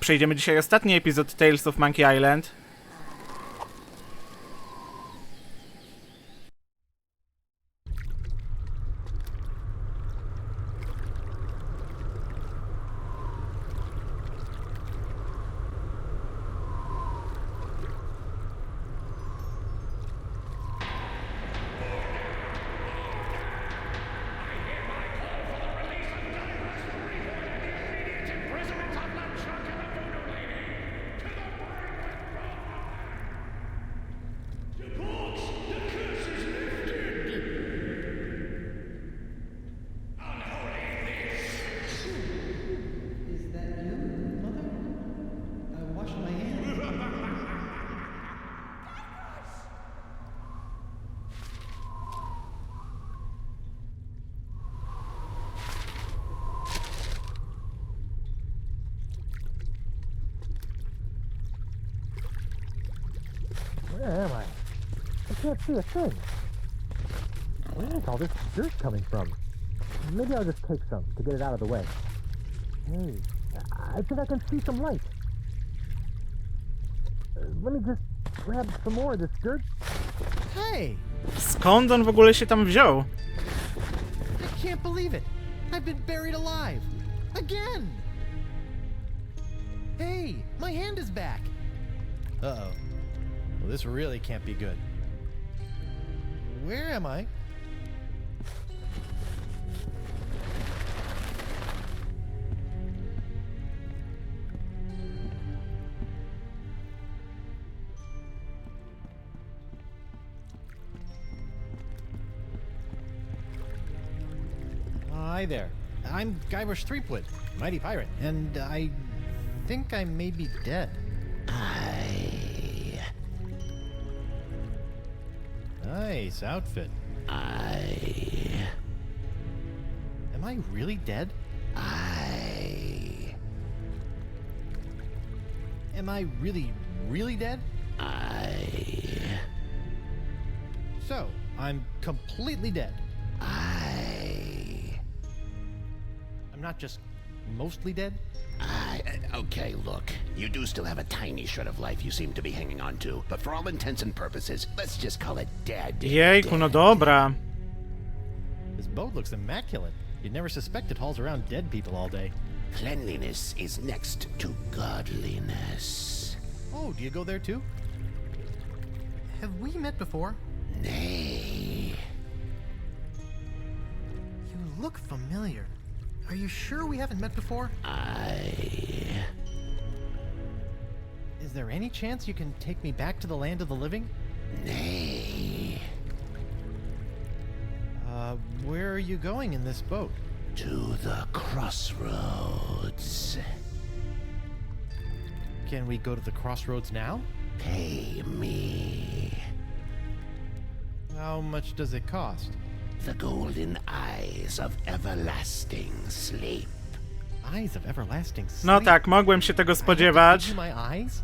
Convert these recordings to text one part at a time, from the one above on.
przejdziemy dzisiaj ostatni epizod Tales of Monkey Island. Where am I? I can't see a thing. Where is all this dirt coming from? Maybe I'll just take some to get it out of the way. Hey, I think I can see some light. Let me just grab some more of this dirt. Hey! Skąd on w ogóle się tam wziął? I can't believe it. I've been buried alive. Again! Hey, my hand is back. Uh-oh. Well, this really can't be good. Where am I? Hi there. I'm Guybrush Threepwood, mighty pirate, and I think I may be dead. Nice outfit. Am I really dead? Am I really dead? So, I'm completely dead. I'm not just mostly dead? Okay, look. You do still have a tiny shred of life you seem to be hanging on to, but for all intents and purposes, let's just call it dead. Jejku, no dobra. This boat looks immaculate. You'd never suspect it hauls around dead people all day. Cleanliness is next to godliness. Oh, do you go there too? Have we met before? Nay. You look familiar. Are you sure we haven't met before? Is there any chance you can take me back to the land of the living? Nay. Where are you going in this boat? To the crossroads. Can we go to the crossroads now? Pay me. How much does it cost? The golden eyes of everlasting sleep. Eyes of everlasting sleep? No tak, mogłem się tego spodziewać. I have to give you my eyes?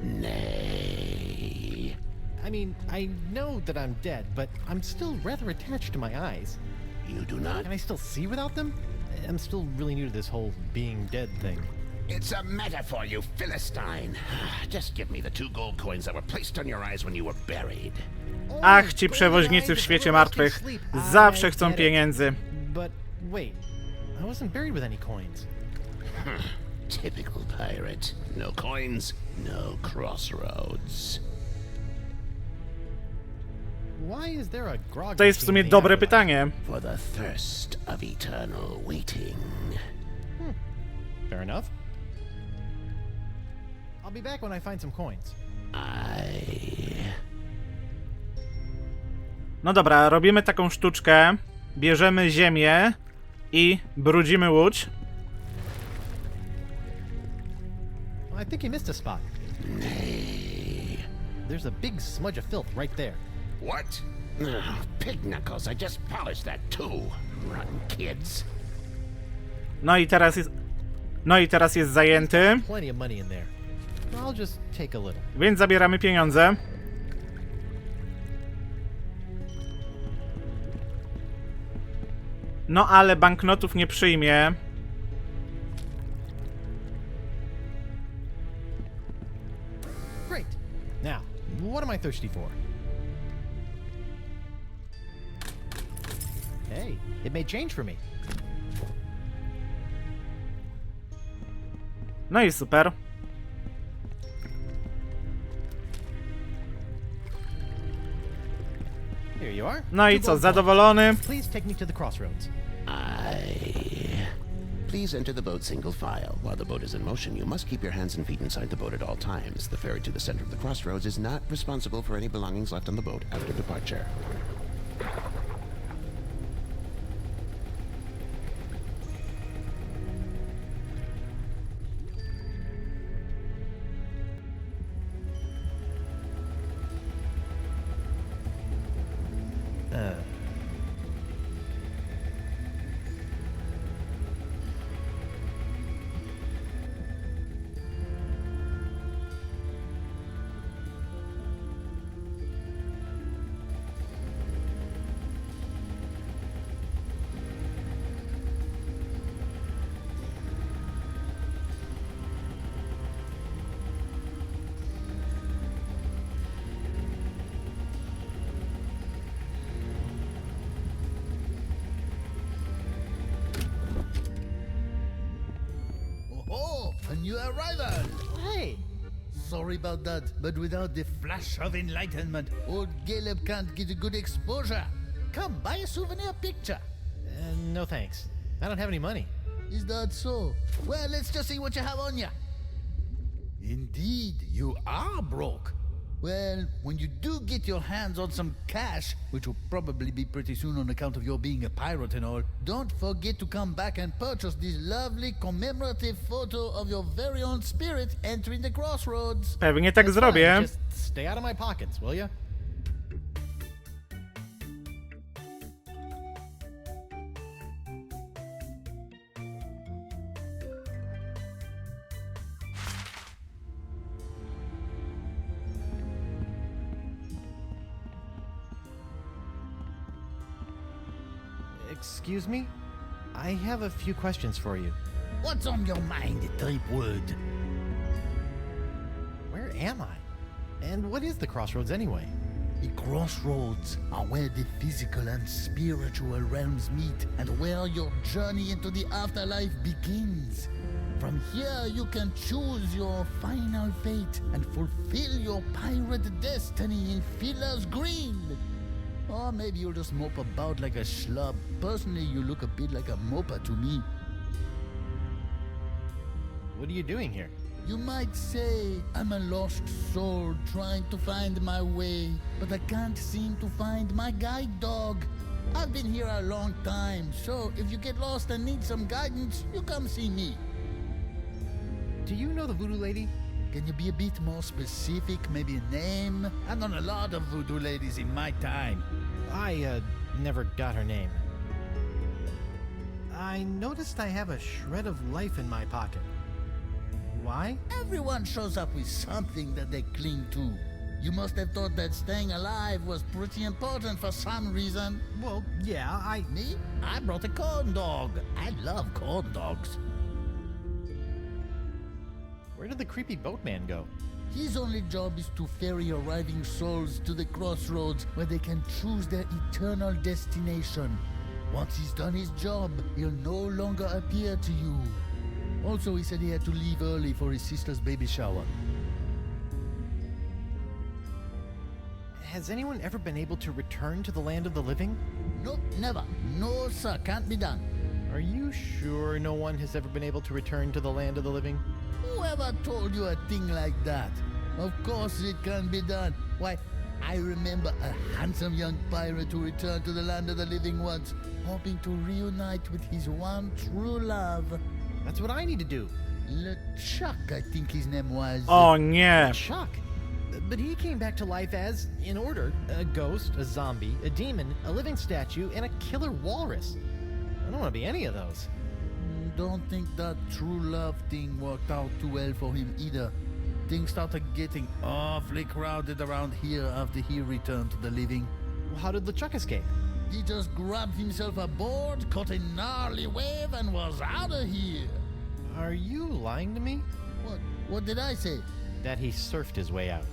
Nay. I mean, I know that I'm dead, but I'm still rather attached to my eyes. You do not? Can I still see without them? I'm still really new to this whole being dead thing. It's a metaphor, you Philistine. Just give me the 2 gold coins that were placed on your eyes when you were buried. Ach, ci przewoźnicy w świecie martwych zawsze chcą pieniędzy. But wait, I wasn't buried with any coins. Typical pirate. No coins, no crossroads. Why is there a grog To jest w sumie dobre pytanie. For the thirst of eternal waiting. Fair enough. I'll be back when I find some coins. No dobra, robimy taką sztuczkę. Bierzemy ziemię i brudzimy łódź. Well, I think you missed a spot. Nay. There's a big smudge of filth right there. What? Oh, pig knuckles, I just polished that too. Rotten kids. No i teraz jest zajęty, Plenty of money in there. I'll just take a little. więc zabieramy pieniądze. No ale banknotów nie przyjmie. Now, what am I thirsty for? Hey, it made change for me. No i super. Here you are. No i co, zadowolony? Please take me to the crossroads. Please enter the boat single file. While the boat is in motion, you must keep your hands and feet inside the boat at all times. The ferry to the center of the crossroads is not responsible for any belongings left on the boat after departure. Oh, a new arrival! Hey! Sorry about that, but without the flash of enlightenment, old Caleb can't get a good exposure. Come, buy a souvenir picture. No thanks. I don't have any money. Is that so? Well, let's just see what you have on you. Indeed, you are broke. Well, when you do get your hands on some cash, which will probably be pretty soon on account of your being a pirate and all, don't forget to come back and purchase this lovely commemorative photo of your very own spirit entering the crossroads. Pewnie tak Fine, zrobię. just stay out of my pockets, will ya? Excuse me? I have a few questions for you. What's on your mind, Tripwood? Where am I? And what is the crossroads anyway? The crossroads are where the physical and spiritual realms meet and where your journey into the afterlife begins. From here, you can choose your final fate and fulfill your pirate destiny in Filler's Green. Or maybe you'll just mope about like a schlub. Personally, you look a bit like a moper to me. What are you doing here? You might say I'm a lost soul trying to find my way, but I can't seem to find my guide dog. I've been here a long time, so if you get lost and need some guidance, you come see me. Do you know the voodoo lady? Can you be a bit more specific? Maybe a name? I've known a lot of voodoo ladies in my time. I, never got her name. I noticed I have a shred of life in my pocket. Why? Everyone shows up with something that they cling to. You must have thought that staying alive was pretty important for some reason. Well, yeah, Me? I brought a corn dog. I love corn dogs. Where did the creepy boatman go? His only job is to ferry arriving souls to the crossroads where they can choose their eternal destination. Once he's done his job, he'll no longer appear to you. Also, he said he had to leave early for his sister's baby shower. Has anyone ever been able to return to the land of the living? Nope, never. No, sir, can't be done. Are you sure no one has ever been able to return to the land of the living? Whoever told you a thing like that? Of course it can be done. Why, I remember a handsome young pirate who returned to the land of the living once, hoping to reunite with his one true love. That's what I need to do. LeChuck, I think his name was. O nie. Chuck. But he came back to life as, in order, a ghost, a zombie, a demon, a living statue, and a killer walrus. I don't want to be any of those. Don't think that true love thing worked out too well for him either. Things started getting awfully crowded around here after he returned to the living. Well, how did LeChuck escape? He just grabbed himself a board, caught a gnarly wave, and was out of here. Are you lying to me? What did I say? That he surfed his way out.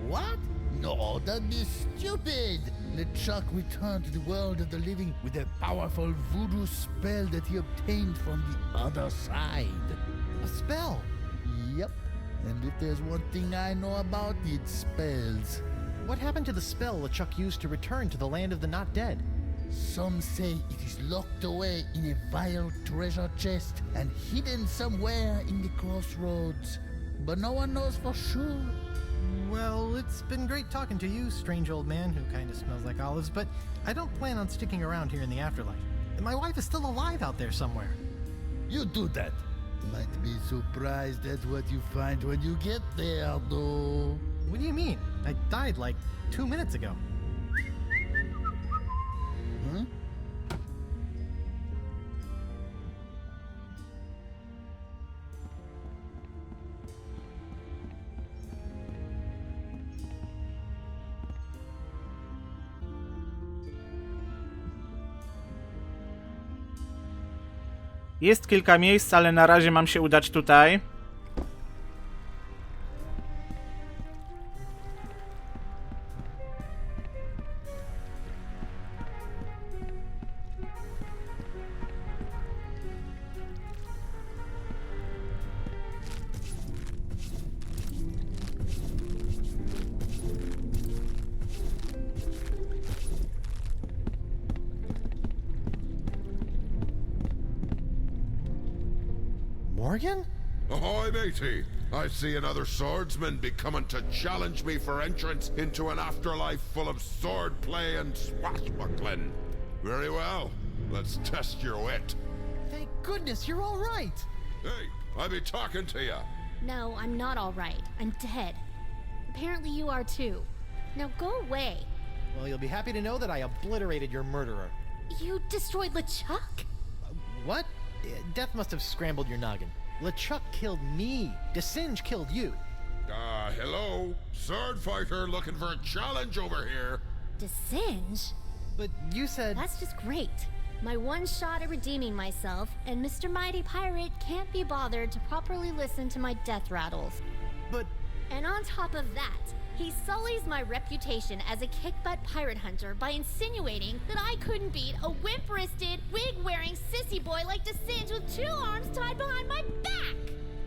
What? No, that'd be stupid. LeChuck returned to the world of the living with a powerful voodoo spell that he obtained from the other side. A spell. Yep. And if there's one thing I know about, it's spells. What happened to the spell LeChuck used to return to the land of the not dead? Some say it is locked away in a vile treasure chest and hidden somewhere in the crossroads. But no one knows for sure. Well, it's been great talking to you, strange old man who kind of smells like olives, but I don't plan on sticking around here in the afterlife. My wife is still alive out there somewhere. You do that. Might be surprised at what you find when you get there, though. What do you mean? I died like 2 minutes ago. Huh? Jest kilka miejsc, ale na razie mam się udać tutaj. Morgan? Ahoy, matey! I see another swordsman be coming to challenge me for entrance into an afterlife full of swordplay and swashbuckling. Very well. Let's test your wit. Thank goodness you're all right. Hey, I be talking to ya. No, I'm not all right. I'm dead. Apparently you are too. Now go away. Well, you'll be happy to know that I obliterated your murderer. You destroyed LeChuck? What? Death must have scrambled your noggin. LeChuck killed me. DeSinge killed you. Hello? Sword fighter looking for a challenge over here. DeSinge? But you said... That's just great. My one shot at redeeming myself, and Mr. Mighty Pirate can't be bothered to properly listen to my death rattles. But... And on top of that, he sullies my reputation as a kick-butt pirate hunter by insinuating that I couldn't beat a wimp-wristed, wig-wearing sissy boy like DeSinge with 2 arms tied behind my back!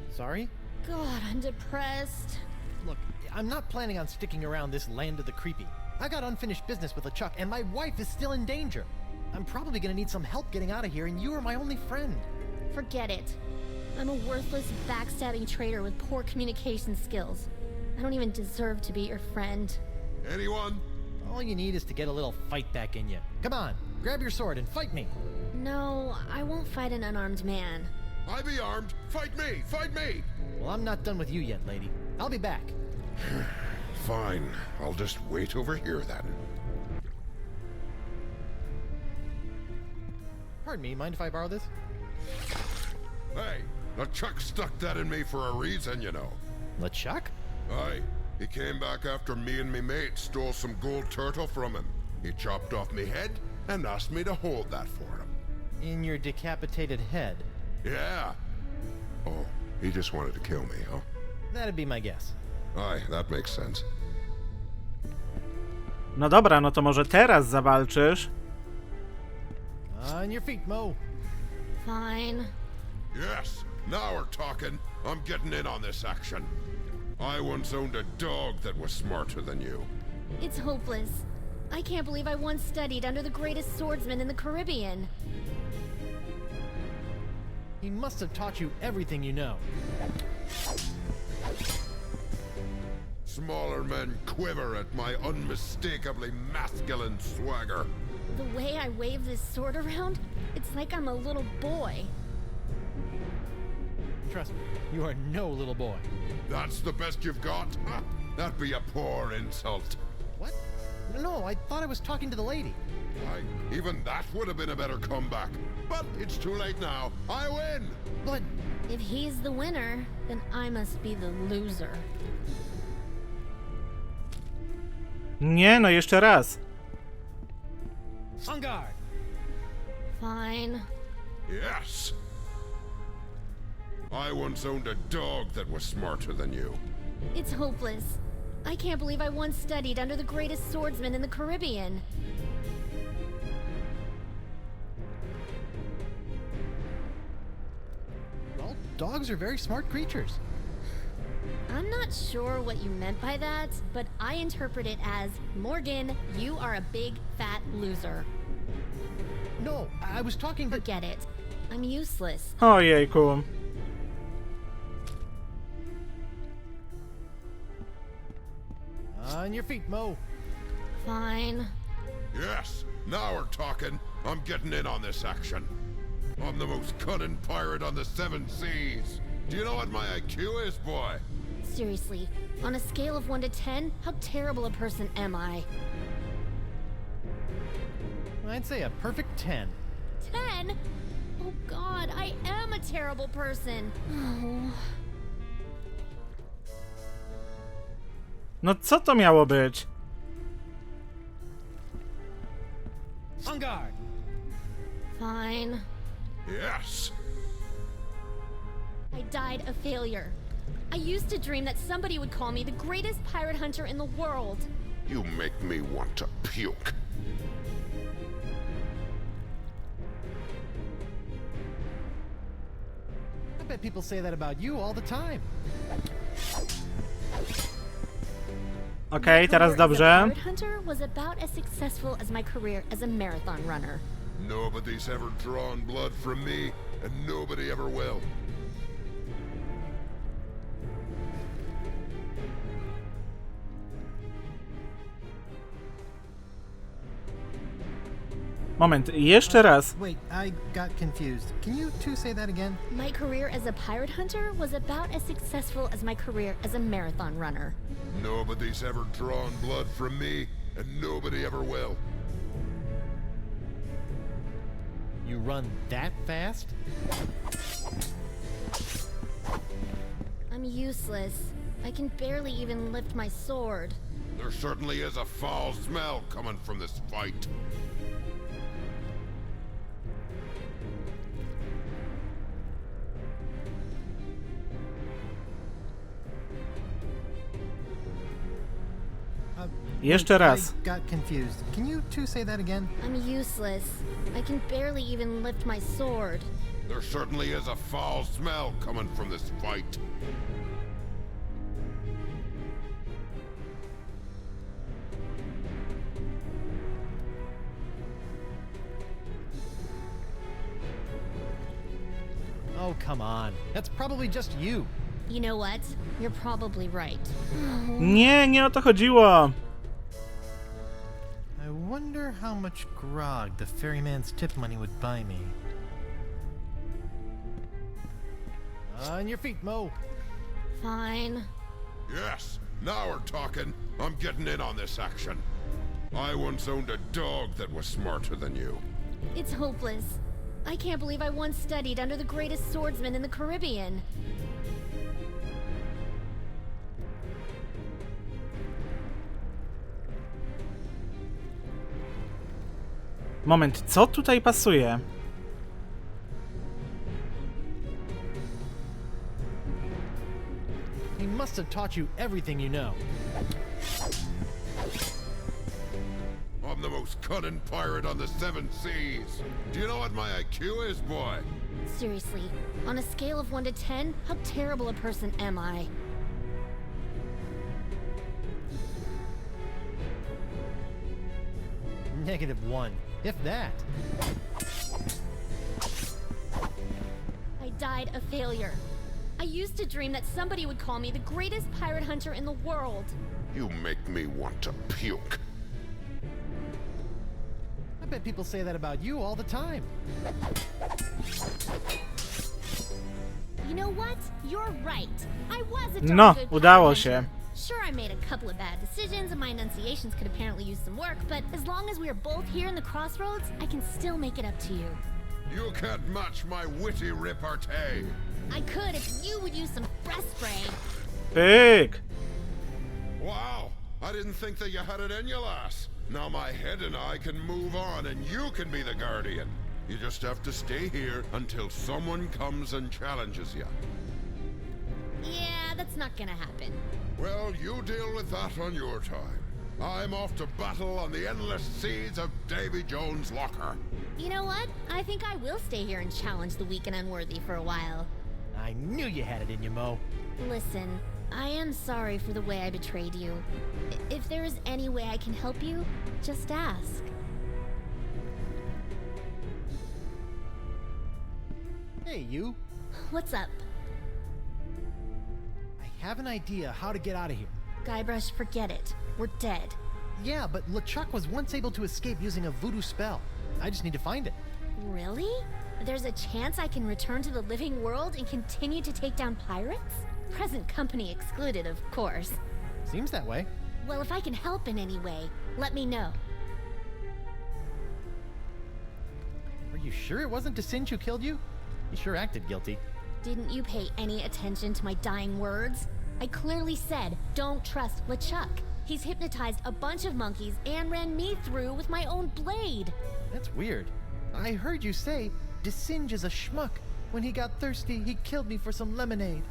Sorry? God, I'm depressed. Look, I'm not planning on sticking around this land of the creepy. I got unfinished business with LeChuck, and my wife is still in danger. I'm probably gonna need some help getting out of here, and you are my only friend. Forget it. I'm a worthless, backstabbing traitor with poor communication skills. I don't even deserve to be your friend. Anyone? All you need is to get a little fight back in you. Come on, grab your sword and fight me. No, I won't fight an unarmed man. I be armed. Fight me! Fight me! Well, I'm not done with you yet, lady. I'll be back. Fine. I'll just wait over here then. Pardon me, mind if I borrow this? Hey, LeChuck stuck that in me for a reason, you know. LeChuck? Aye. He came back after me and me mate stole some gold turtle from him. He chopped off me head and asked me to hold that for him. In your decapitated head? Yeah. Oh, he just wanted to kill me, huh? That'd be my guess. Aye, that makes sense. No dobra, no to może teraz zawalczysz. On your feet, Mo. Fine. Yes, now we're talking. I'm getting in on this action. I once owned a dog that was smarter than you. It's hopeless. I can't believe I once studied under the greatest swordsman in the Caribbean. He must have taught you everything you know. Smaller men quiver at my unmistakably masculine swagger. The way I wave this sword around, it's like I'm a little boy. Trust me, you are no little boy. That's the best you've got? Huh? That'd be a poor insult. What? No, I thought I was talking to the lady. Aye, even that would have been a better comeback. But it's too late now. I win! But... If he's the winner, then I must be the loser. Nie, no jeszcze raz. On guard! Fine. Yes! I once owned a dog that was smarter than you. It's hopeless. I can't believe I once studied under the greatest swordsman in the Caribbean. Well, dogs are very smart creatures. I'm not sure what you meant by that, but I interpret it as, Morgan, you are a big, fat loser. No, I was talking to... Forget it. I'm useless. Ojejku. On your feet, Mo. Fine. Yes, now we're talking. I'm getting in on this action. I'm the most cunning pirate on the 7 seas. Do you know what my IQ is, boy? Seriously, on a scale of 1 to 10, how terrible a person am I? I'd say a perfect 10. 10? Oh god, I am a terrible person. Oh. No co to miało być? On guard. Fine. Yes. I died a failure. I used to dream that somebody would call me the greatest pirate hunter in the world. You make me want to puke. I bet people say that about you all the time. Okej, teraz Career as a dobrze. pirate hunter was about as successful as my career as a marathon runner. Nobody's ever drawn blood from me, and nobody ever will. Moment, jeszcze raz. Wait, I got confused. Can you two say that again? My career as a pirate hunter was about as successful as my career as a marathon runner. Nobody's ever drawn blood from me, and nobody ever will. You run that fast? I'm useless. I can barely even lift my sword. There certainly is a foul smell coming from this fight. Jeszcze raz. I got confused. Can you two say that again? I'm useless. I can barely even lift my sword. There certainly is a foul smell coming from this fight. Oh, come on. That's probably just you. You know what? You're probably right. Nie, nie o to chodziło. I wonder how much grog the ferryman's tip money would buy me. On your feet, Mo. Fine. Yes, now we're talking. I'm getting in on this action. I once owned a dog that was smarter than you. It's hopeless. I can't believe I once studied under the greatest swordsman in the Caribbean. Moment, co tutaj pasuje? He must have taught you everything you know. I'm the most cunning pirate on the 7 seas. Do you know what my IQ is, boy? Seriously, on a scale of 1 to 10, how terrible a person am I? -1, if that. I died a failure. I used to dream that somebody would call me the greatest pirate hunter in the world. You make me want to puke. I bet people say that about you all the time. You know what? You're right. I was a darn No, good udało pirate się. hunter. Sure, I made a couple of bad decisions and my enunciations could apparently use some work, but as long as we are both here in the crossroads, I can still make it up to you. You can't match my witty repartee. I could if you would use some breath spray. Pyk! Wow, I didn't think that you had it in you, lass. Now my head and I can move on and you can be the guardian. You just have to stay here until someone comes and challenges you. Yeah, Yeah, that's not gonna happen. Well, you deal with that on your time. I'm off to battle on the endless seas of Davy Jones' locker. You know what? I think I will stay here and challenge the weak and unworthy for a while. I knew you had it in you, Mo. Listen, I am sorry for the way I betrayed you. If there is any way I can help you, just ask. Hey, you. What's up? I have an idea how to get out of here. Guybrush, forget it. We're dead. Yeah, but LeChuck was once able to escape using a voodoo spell. I just need to find it. Really? There's a chance I can return to the living world and continue to take down pirates? Present company excluded, of course. Seems that way. Well, if I can help in any way, let me know. Are you sure it wasn't Desinge who killed you? You sure acted guilty. Didn't you pay any attention to my dying words? I clearly said, don't trust LeChuck. He's hypnotized a bunch of monkeys and ran me through with my own blade. That's weird. I heard you say Desinge is a schmuck. When he got thirsty, he killed me for some lemonade.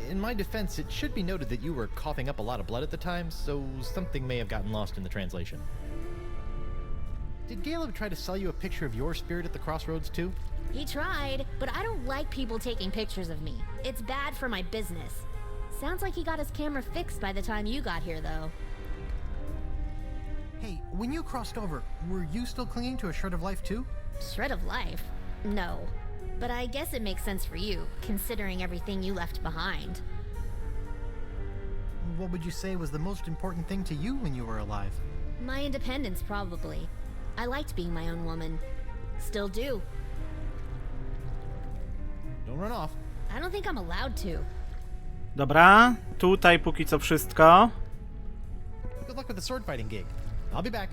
In my defense, it should be noted that you were coughing up a lot of blood at the time, so something may have gotten lost in the translation. Did Caleb try to sell you a picture of your spirit at the crossroads too? He tried, but I don't like people taking pictures of me. It's bad for my business. Sounds like he got his camera fixed by the time you got here, though. Hey, when you crossed over, were you still clinging to a shred of life too? Shred of life? No. But I guess it makes sense for you, considering everything you left behind. What would you say was the most important thing to you when you were alive? My independence, probably. I liked being my own woman. Still do. Don't run off. I don't think I'm allowed to. Dobra, tutaj póki co wszystko. Good luck with the sword fighting gig. I'll be back.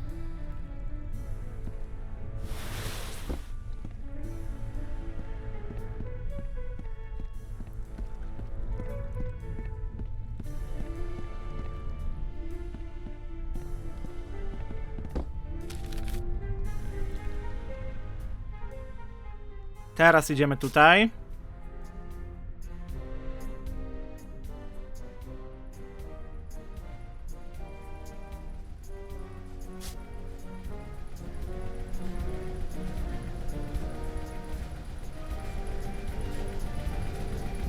Teraz idziemy tutaj.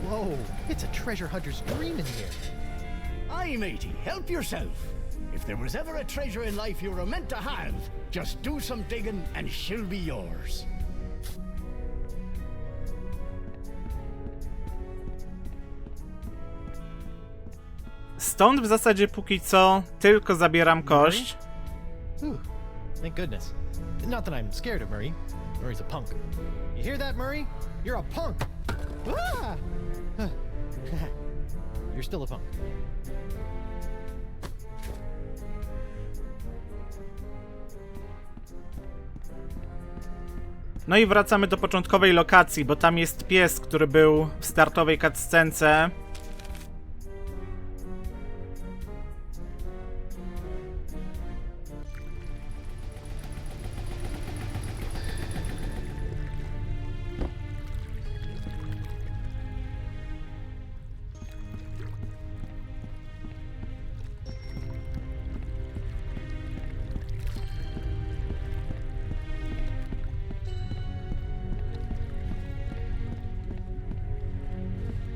Whoa, it's a treasure hunter's dream in here. Aye, matey, help yourself. If there was ever a treasure in life you were meant to have, just do some digging and she'll be yours. Stąd w zasadzie póki co tylko zabieram kość. Ooh, thank goodness. Not that I'm scared of Murray. Murray's a punk. You hear that, Murray? You're a punk. Ah! You're still a punk. No i wracamy do początkowej lokacji, bo tam jest pies, który był w startowej cutscence.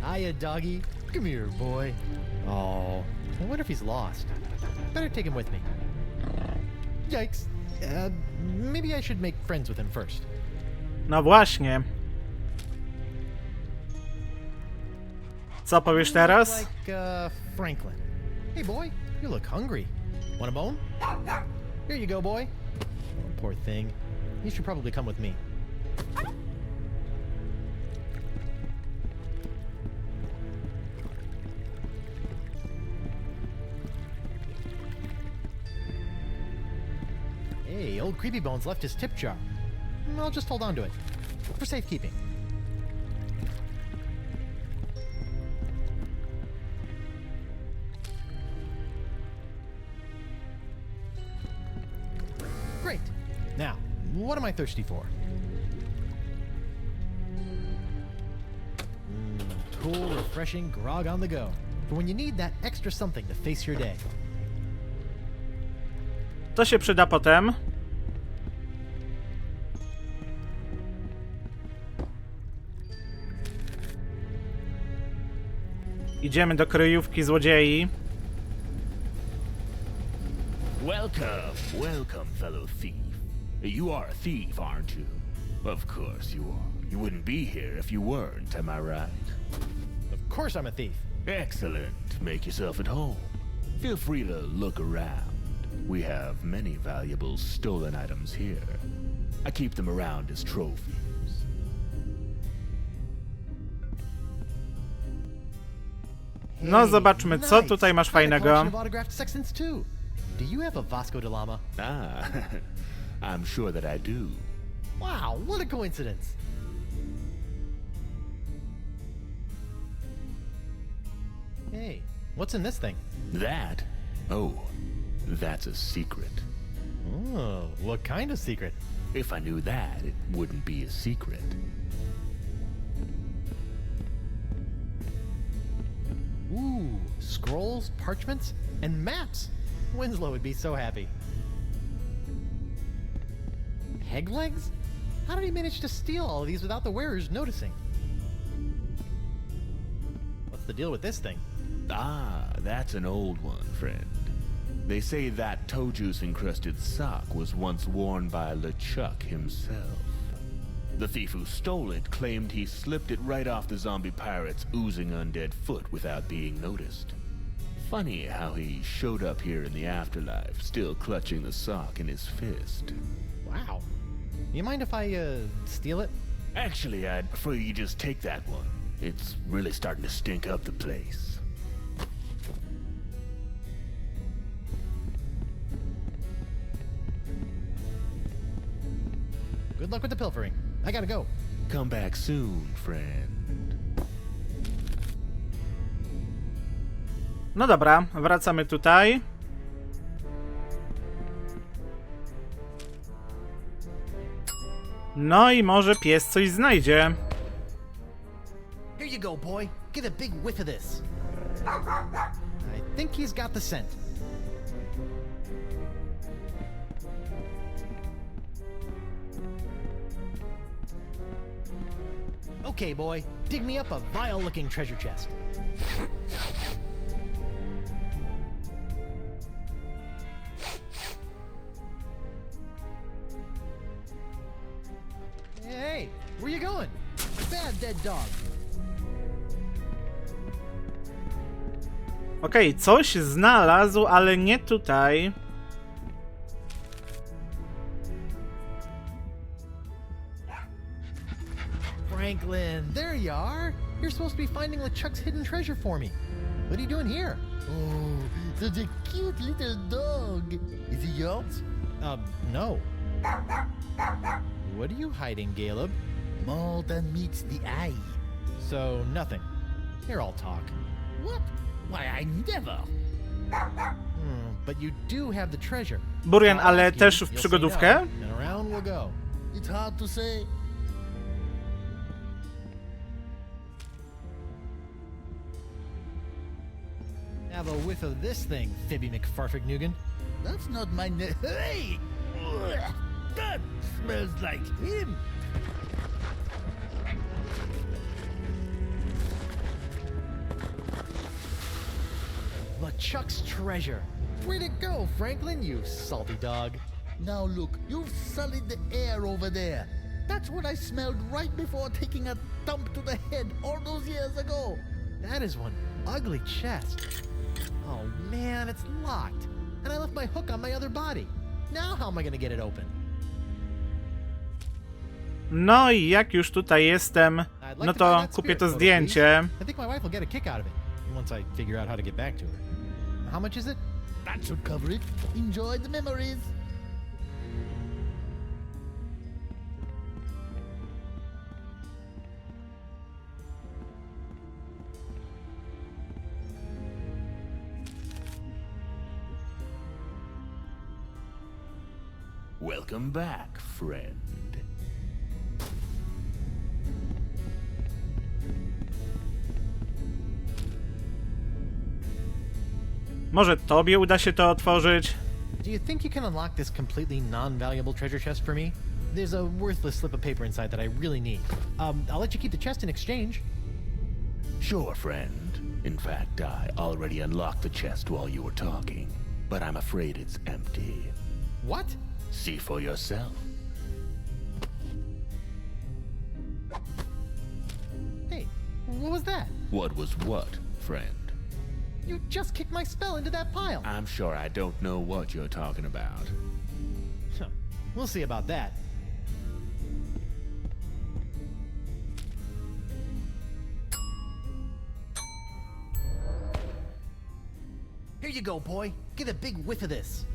Hiya, doggy. Come here, boy. Oh, I wonder if he's lost. Better take him with me. Yikes. Maybe I should make friends with him first. No właśnie. Co powiesz teraz? Like, Franklin. Hey, boy, you look hungry. Want a bone? Here you go, boy. Oh, poor thing. You should probably come with me. Hey, old Creepy Bones left his tip jar. I'll just hold on to it. For safekeeping. Great. Now, what am I thirsty for? Cool, refreshing grog on the go. for when you need that extra something to face your day. To się przyda potem. Idziemy do kryjówki złodziei. Welcome, welcome, fellow thief. You are a thief, aren't you? Of course you are. You wouldn't be here if you weren't, am I right? Of course I'm a thief. Excellent. Make yourself at home. Feel free to look around. We have many valuable stolen items here. I keep them around as trophies. No, zobaczmy, co Nice. tutaj masz I have a fajnego. collection of autographed sextants too. Do you have a Vasco da Lama? Ah, I'm sure that I do. Wow, what a coincidence. Hey, what's in this thing? That? Oh, that's a secret. Oh, what kind of secret? If I knew that, it wouldn't be a secret. Ooh, scrolls, parchments, and maps. Winslow would be so happy. Peg legs? How did he manage to steal all of these without the wearers noticing? What's the deal with this thing? Ah, that's an old one, friend. They say that toe juice encrusted sock was once worn by LeChuck himself. The thief who stole it claimed he slipped it right off the zombie pirate's oozing undead foot without being noticed. Funny how he showed up here in the afterlife, still clutching the sock in his fist. Wow. You mind if I, steal it? Actually, I'd prefer you just take that one. It's really starting to stink up the place. Good luck with the pilfering. I gotta go. Come back soon, friend. No dobra, wracamy tutaj. No i może pies coś znajdzie. Here you go, boy. Get a big whiff of this. I think he's got the scent. Okay, boy. Dig me up a vile-looking treasure chest. Hey, where you going? Bad dead dog. Okej, coś znalazł, ale nie tutaj. Franklin, there you are. You're supposed to be finding LeChuck's hidden treasure for me. What are you doing here? Oh, such a cute little dog. Is he yours? No. What are you hiding, Caleb? More than meets the eye. So, nothing. Here, I'll talk. What? Why, I never. But you do have the treasure. Burian, I'll ale ask you, też w you'll say przygodówkę? no, and around we'll go. It's hard to say. Have a whiff of this thing, Fibby McFarfignugan. That's not my name. Hey! Ugh, that smells like him. LeChuck's treasure. Where'd it go, Franklin, you salty dog? Now look, you've sullied the air over there. That's what I smelled right before taking a dump to the head all those years ago. That is one ugly chest. Oh man, it's locked. And I left my hook on my other body. Now how am I gonna get it open? No i jak już tutaj jestem, no to kupię to zdjęcie. I think my wife will get a kick out of it once I figure out how to get back to her. How much is it? That should cover it. Enjoy the memories. Welcome back, friend. Może tobie uda się to otworzyć? Do you think you can unlock this completely non-valuable treasure chest for me? There's a worthless slip of paper inside that I really need. I'll let you keep the chest in exchange. Sure, friend. In fact, I already unlocked the chest while you were talking, but I'm afraid it's empty. What? See for yourself. Hey, what was that? What was what, friend? You just kicked my spell into that pile. I'm sure I don't know what you're talking about. Huh. We'll see about that. Here you go, boy. Get a big whiff of this.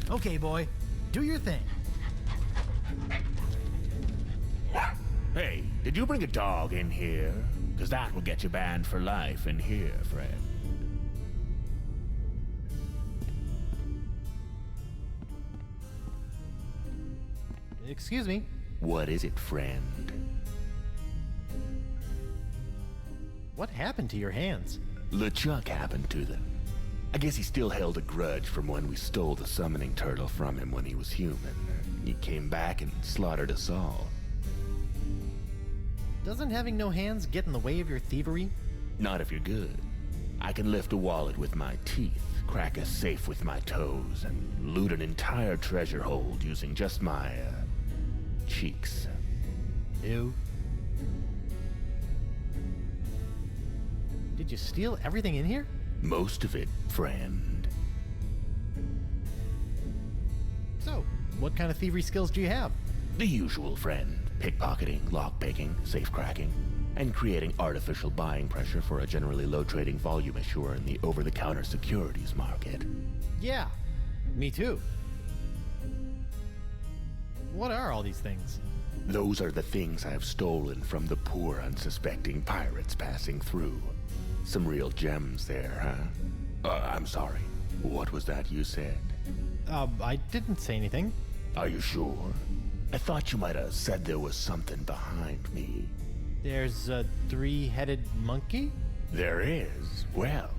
Okay, boy. Do your thing. Hey, did you bring a dog in here? Because that will get you banned for life in here, friend. Excuse me. What is it, friend? What happened to your hands? LeChuck happened to them. I guess he still held a grudge from when we stole the summoning turtle from him when he was human. He came back and slaughtered us all. Doesn't having no hands get in the way of your thievery? Not if you're good. I can lift a wallet with my teeth, crack a safe with my toes, and loot an entire treasure hold using just my, cheeks. Ew. Did you steal everything in here? Most of it, friend. So, what kind of thievery skills do you have? The usual, friend. Pickpocketing, lockpicking, safe cracking, and creating artificial buying pressure for a generally low trading volume issuer in the over-the-counter securities market. Yeah, me too. What are all these things? Those are the things I've stolen from the poor, unsuspecting pirates passing through. Some real gems there, huh? I'm sorry. What was that you said? I didn't say anything. Are you sure? I thought you might have said there was something behind me. There's a three-headed monkey? There is. Well,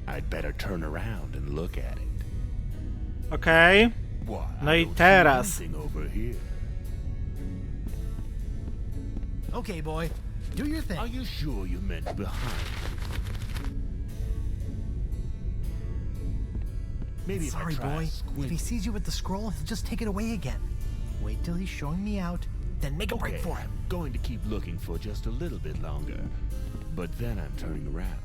I'd better turn around and look at it. Okej. Why, No I i don't teraz. see anything over here. Okay, boy. Do your thing. Are you sure you meant behind? Maybe Sorry, if I try boy. If squint- he sees you with the scroll, he'll just take it away again. Wait till he's showing me out, then make a break for him. I'm going to keep looking for just a little bit longer, but then I'm turning around.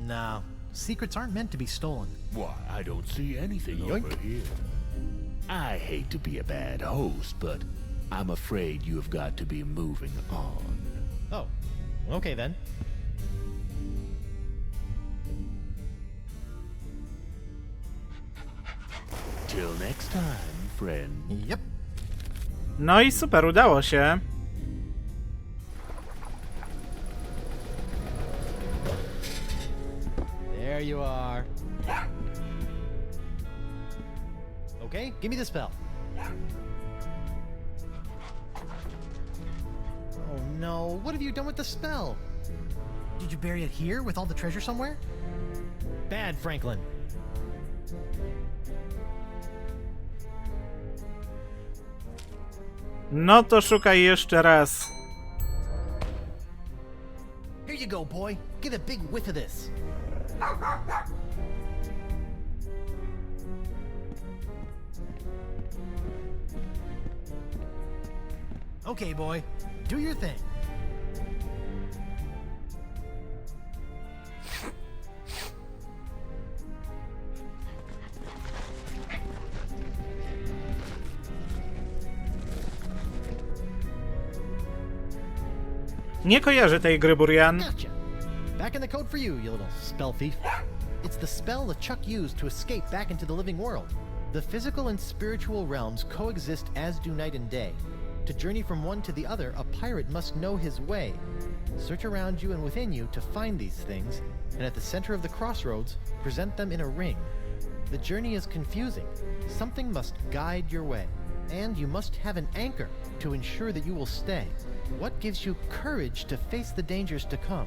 No, secrets aren't meant to be stolen. Why, I don't see anything Yoink. over here. I hate to be a bad host, but I'm afraid you've got to be moving on. Oh, okay then. Till next time, friend. Yep. No i super, udało się. There you are. Okay, give me the spell. Oh no, what have you done with the spell? Did you bury it here with all the treasure somewhere? Bad, Franklin. No to szukaj jeszcze raz. Here you go, boy. Get a big whiff of this. Okay, boy. Do your thing. Nie kojarzę tej gry, Burian. Gotcha. Back in the code for you, you little spell thief. It's the spell LeChuck used to escape back into the living world. The physical and spiritual realms coexist as do night and day. To journey from one to the other, a pirate must know his way. Search around you and within you to find these things, and at the center of the crossroads, present them in a ring. The journey is confusing. Something must guide your way. And you must have an anchor to ensure that you will stay. What gives you courage to face the dangers to come?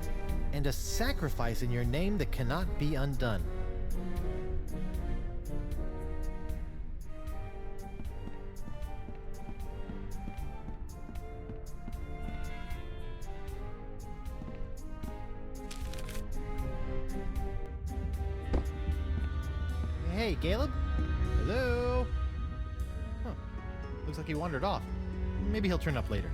And a sacrifice in your name that cannot be undone. Hey, Caleb? Hello? Huh. Looks like he wandered off. Maybe he'll turn up later.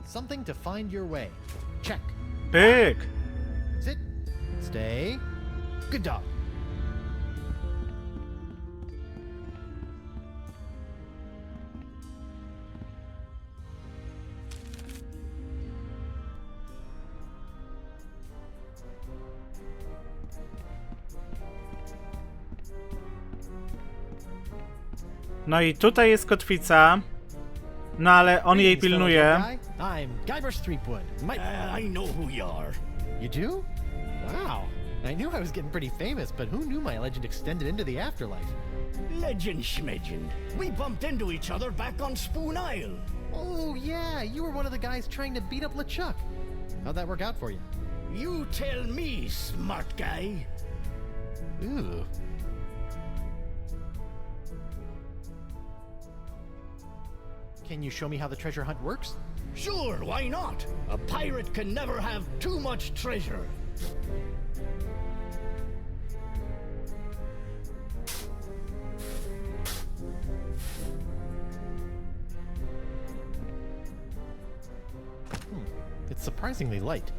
Something to find your way. Check. Pyk! Sit. Stay. Good dog. No i tutaj jest kotwica. No ale on jej Greetings, fellow pilnuje. guy. I'm Guybrush Threepwood. I know who you are. You do? Wow. I knew I was getting pretty famous, but who knew my legend extended into the afterlife? Legend schmegend. We bumped into each other back on Spoon Isle. Oh, yeah, you were one of the guys trying to beat up LeChuck. How'd that work out for you? You tell me, smart guy. Ooh. Can you show me how the treasure hunt works? Sure, why not? A pirate can never have too much treasure. It's surprisingly light.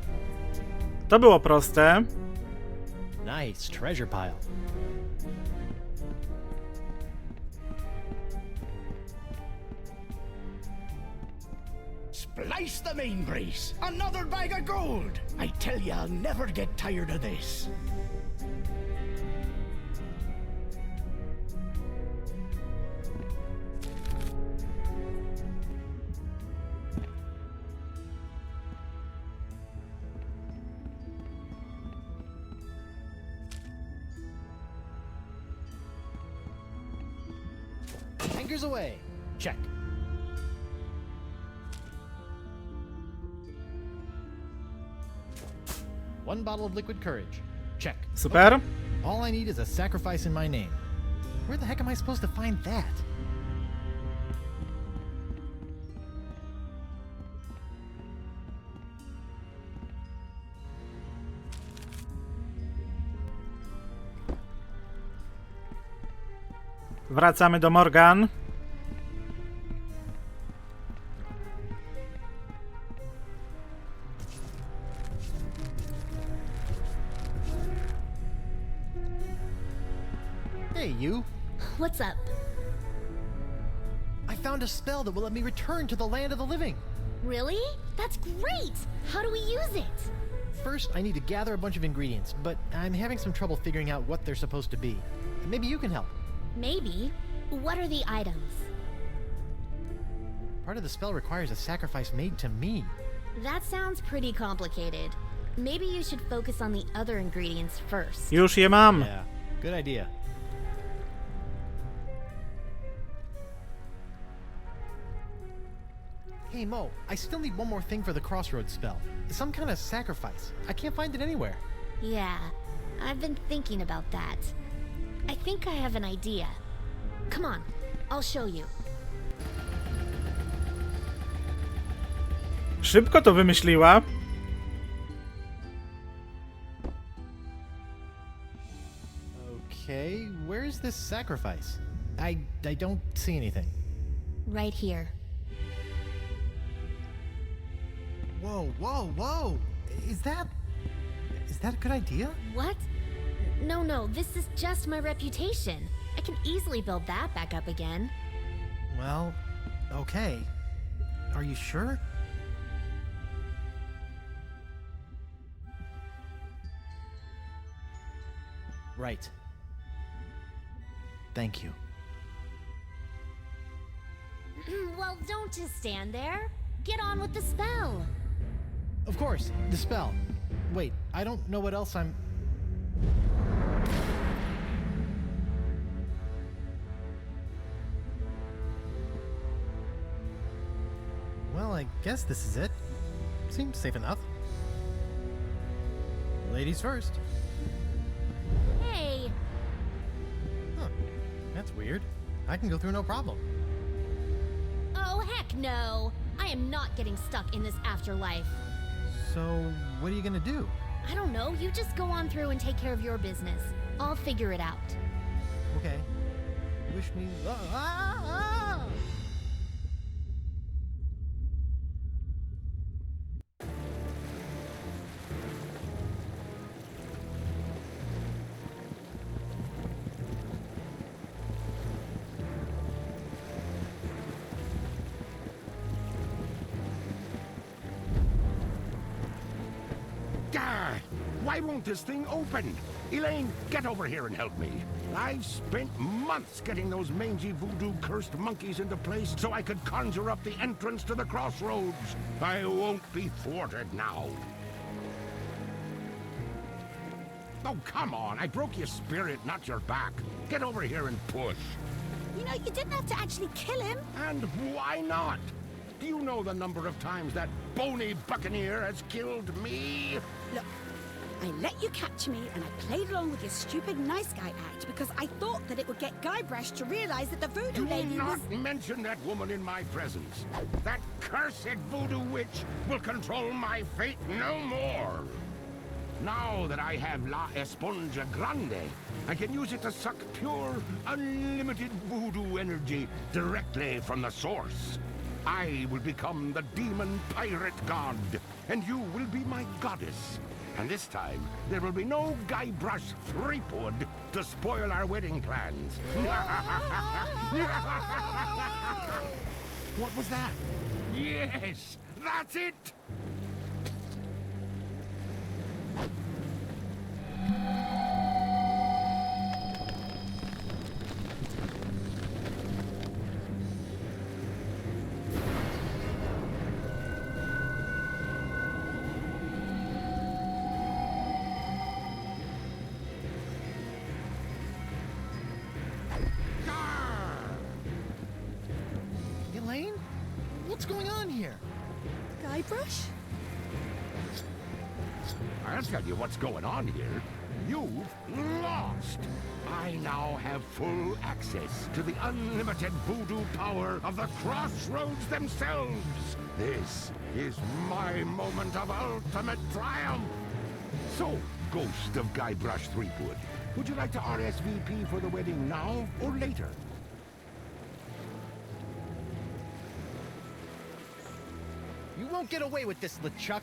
To było proste. Nice treasure pile. Splice the main brace. Another bag of gold. I tell you, I'll never get tired of this. Anchors away. Check. One bottle of liquid courage. Check. Super. Okay. All I need is a sacrifice in my name. Where the heck am I supposed to find that? Wracamy do Morgan. Hey, you. What's up? I found a spell that will let me return to the land of the living. Really? That's great! How do we use it? First, I need to gather a bunch of ingredients, but I'm having some trouble figuring out what they're supposed to be. Maybe you can help. Maybe. What are the items? Part of the spell requires a sacrifice made to me. That sounds pretty complicated. Maybe you should focus on the other ingredients first. Już je mam. Yeah, good idea. Hey Mo, I still need one more thing for the crossroads spell. Some kind of sacrifice. I can't find it anywhere. Yeah, I've been thinking about that. I think I have an idea. Come on, I'll show you. Szybko to wymyśliła. Okay, where's this sacrifice? I don't see anything. Right here. Whoa, whoa, whoa! Is that a good idea? What? No, this is just my reputation. I can easily build that back up again. Well, okay. Are you sure? Right. Thank you. Well, don't just stand there. Get on with the spell. Of course, the spell. Wait, I don't know what else I'm... Well, I guess this is it. Seems safe enough. Ladies first. Hey, Huh. That's weird. I can go through no problem. oh heck no. I am not getting stuck in this afterlife. So, what are you gonna do? I don't know, you just go on through and take care of your business. I'll figure it out. Okay. Wish me luck. Ah! Gah! Why won't this thing open? Elaine, get over here and help me. I've spent months getting those mangy voodoo-cursed monkeys into place so I could conjure up the entrance to the crossroads. I won't be thwarted now. Oh, come on. I broke your spirit, not your back. Get over here and push. You know, you didn't have to actually kill him. And why not? Do you know the number of times that bony buccaneer has killed me? Look, I let you capture me and I played along with your stupid nice guy act because I thought that it would get Guybrush to realize that the voodoo Do lady not was... mention that woman in my presence. That cursed voodoo witch will control my fate no more. Now that I have La Esponja Grande, I can use it to suck pure, unlimited voodoo energy directly from the source. I will become the demon pirate god, and you will be my goddess. And this time, there will be no Guybrush Threepwood to spoil our wedding plans. What was that? Yes, that's it! Elaine? What's going on here? Guybrush? I'll tell you what's going on here. You've lost. I now have full access to the unlimited voodoo power of the crossroads themselves. This is my moment of ultimate triumph. So, Ghost of Guybrush Threepwood, would you like to RSVP for the wedding now or later? You won't get away with this, LeChuck.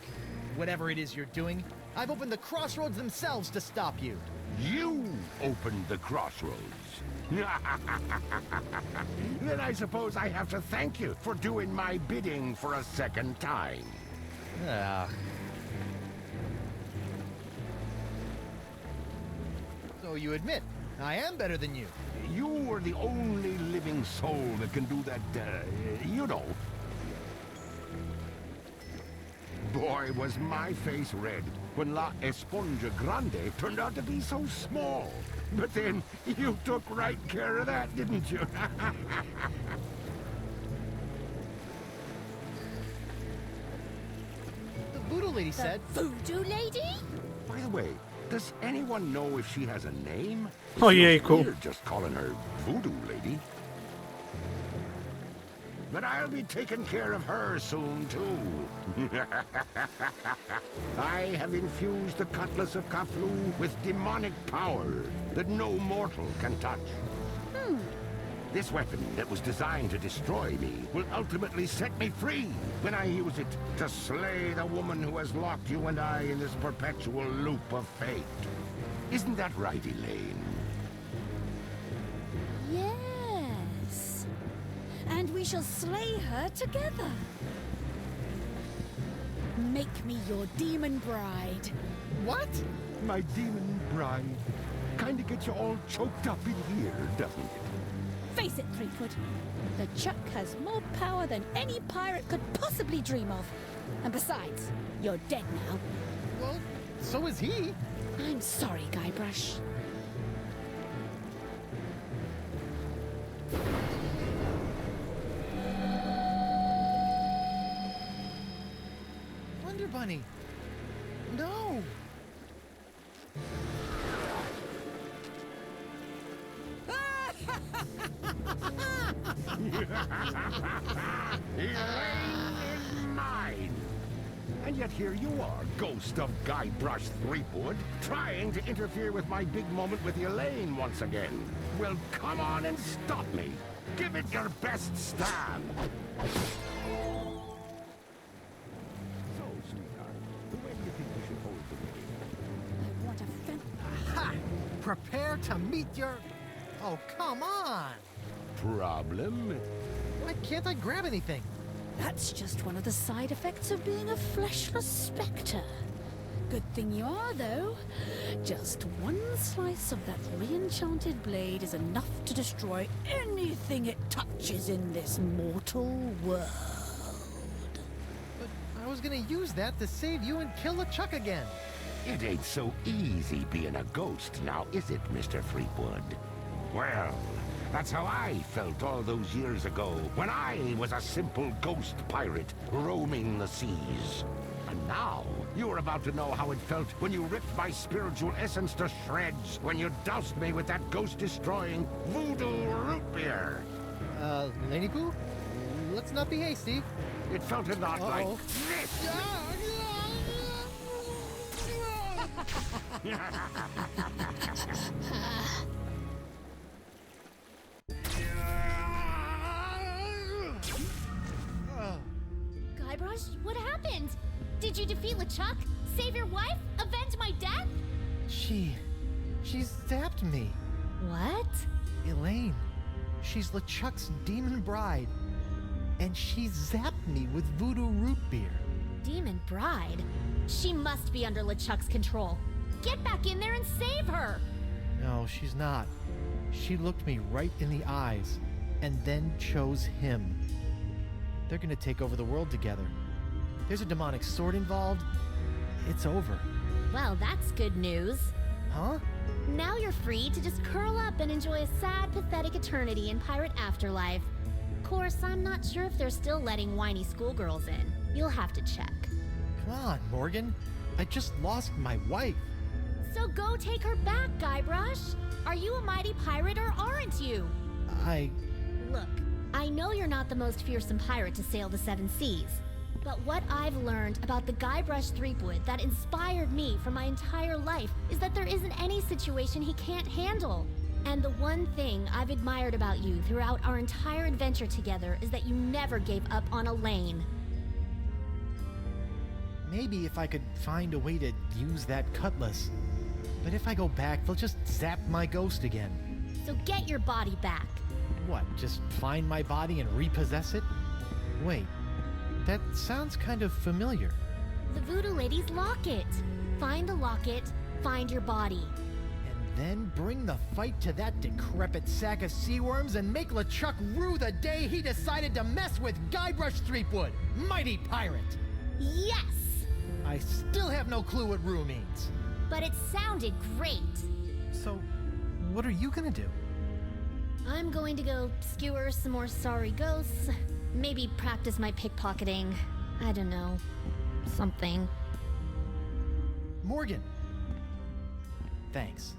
Whatever it is you're doing, I've opened the crossroads themselves to stop you. You opened the crossroads. Then I suppose I have to thank you for doing my bidding for a second time. So you admit, I am better than you. You are the only living soul that can do that, you know. Boy, was my face red when La Esponja Grande turned out to be so small. But then, you took right care of that, didn't you? The voodoo lady said... Voodoo lady? By the way, does anyone know if she has a name? It Oh, feels jejku. weird just calling her Voodoo Lady. But I'll be taking care of her soon, too. I have infused the Cutlass of Kaflu with demonic power that no mortal can touch. This weapon that was designed to destroy me will ultimately set me free when I use it to slay the woman who has locked you and I in this perpetual loop of fate. Isn't that right, Elaine? Yes. And we shall slay her together. Make me your demon bride. What? My demon bride. Kinda gets you all choked up in here, doesn't it? Face it, Threepwood. The Chuck has more power than any pirate could possibly dream of. And besides, you're dead now. Well, so is he. I'm sorry, Guybrush. Wonder Bunny. No. Elaine is mine! And yet here you are, ghost of Guybrush Threepwood, trying to interfere with my big moment with Elaine once again. Well, come on and stop me. Give it your best stab. So, sweetheart, where do you think we should hold the meeting? I want a Ha! Prepare to meet your... Oh, come on! Problem? Why can't I grab anything? That's just one of the side effects of being a fleshless spectre. Good thing you are, though. Just one slice of that re-enchanted blade is enough to destroy anything it touches in this mortal world. But I was gonna use that to save you and kill LeChuck again. It ain't so easy being a ghost now, is it, Mr. Threepwood? Well, that's how I felt all those years ago, when I was a simple ghost pirate roaming the seas. And now, you're about to know how it felt when you ripped my spiritual essence to shreds, when you doused me with that ghost-destroying voodoo root beer. Lady Pooh? Let's not be hasty. It felt a lot like this. Guybrush, what happened? Did you defeat LeChuck? Save your wife? Avenge my death? She zapped me. What? Elaine. She's LeChuck's demon bride. And she zapped me with voodoo root beer. Demon bride? She must be under LeChuck's control. Get back in there and save her! No, she's not. She looked me right in the eyes and then chose him. They're gonna take over the world together. There's a demonic sword involved. It's over. Well, that's good news. Huh? Now you're free to just curl up and enjoy a sad, pathetic eternity in Pirate Afterlife. Of course, I'm not sure if they're still letting whiny schoolgirls in. You'll have to check. Come on, Morgan. I just lost my wife. So go take her back, Guybrush. Are you a mighty pirate or aren't you? Look, I know you're not the most fearsome pirate to sail the seven seas. But what I've learned about the Guybrush Threepwood that inspired me for my entire life is that there isn't any situation he can't handle. And the one thing I've admired about you throughout our entire adventure together is that you never gave up on Elaine. Maybe if I could find a way to use that cutlass. But if I go back, they'll just zap my ghost again. So get your body back. What, just find my body and repossess it? Wait, that sounds kind of familiar. The Voodoo Lady's locket. Find the locket, find your body. And then bring the fight to that decrepit sack of seaworms and make LeChuck rue the day he decided to mess with Guybrush Threepwood, mighty pirate. Yes! I still have no clue what rue means. But it sounded great. So, what are you gonna do? I'm going to go skewer some more sorry ghosts. Maybe practice my pickpocketing. I don't know. Something. Morgan. Thanks.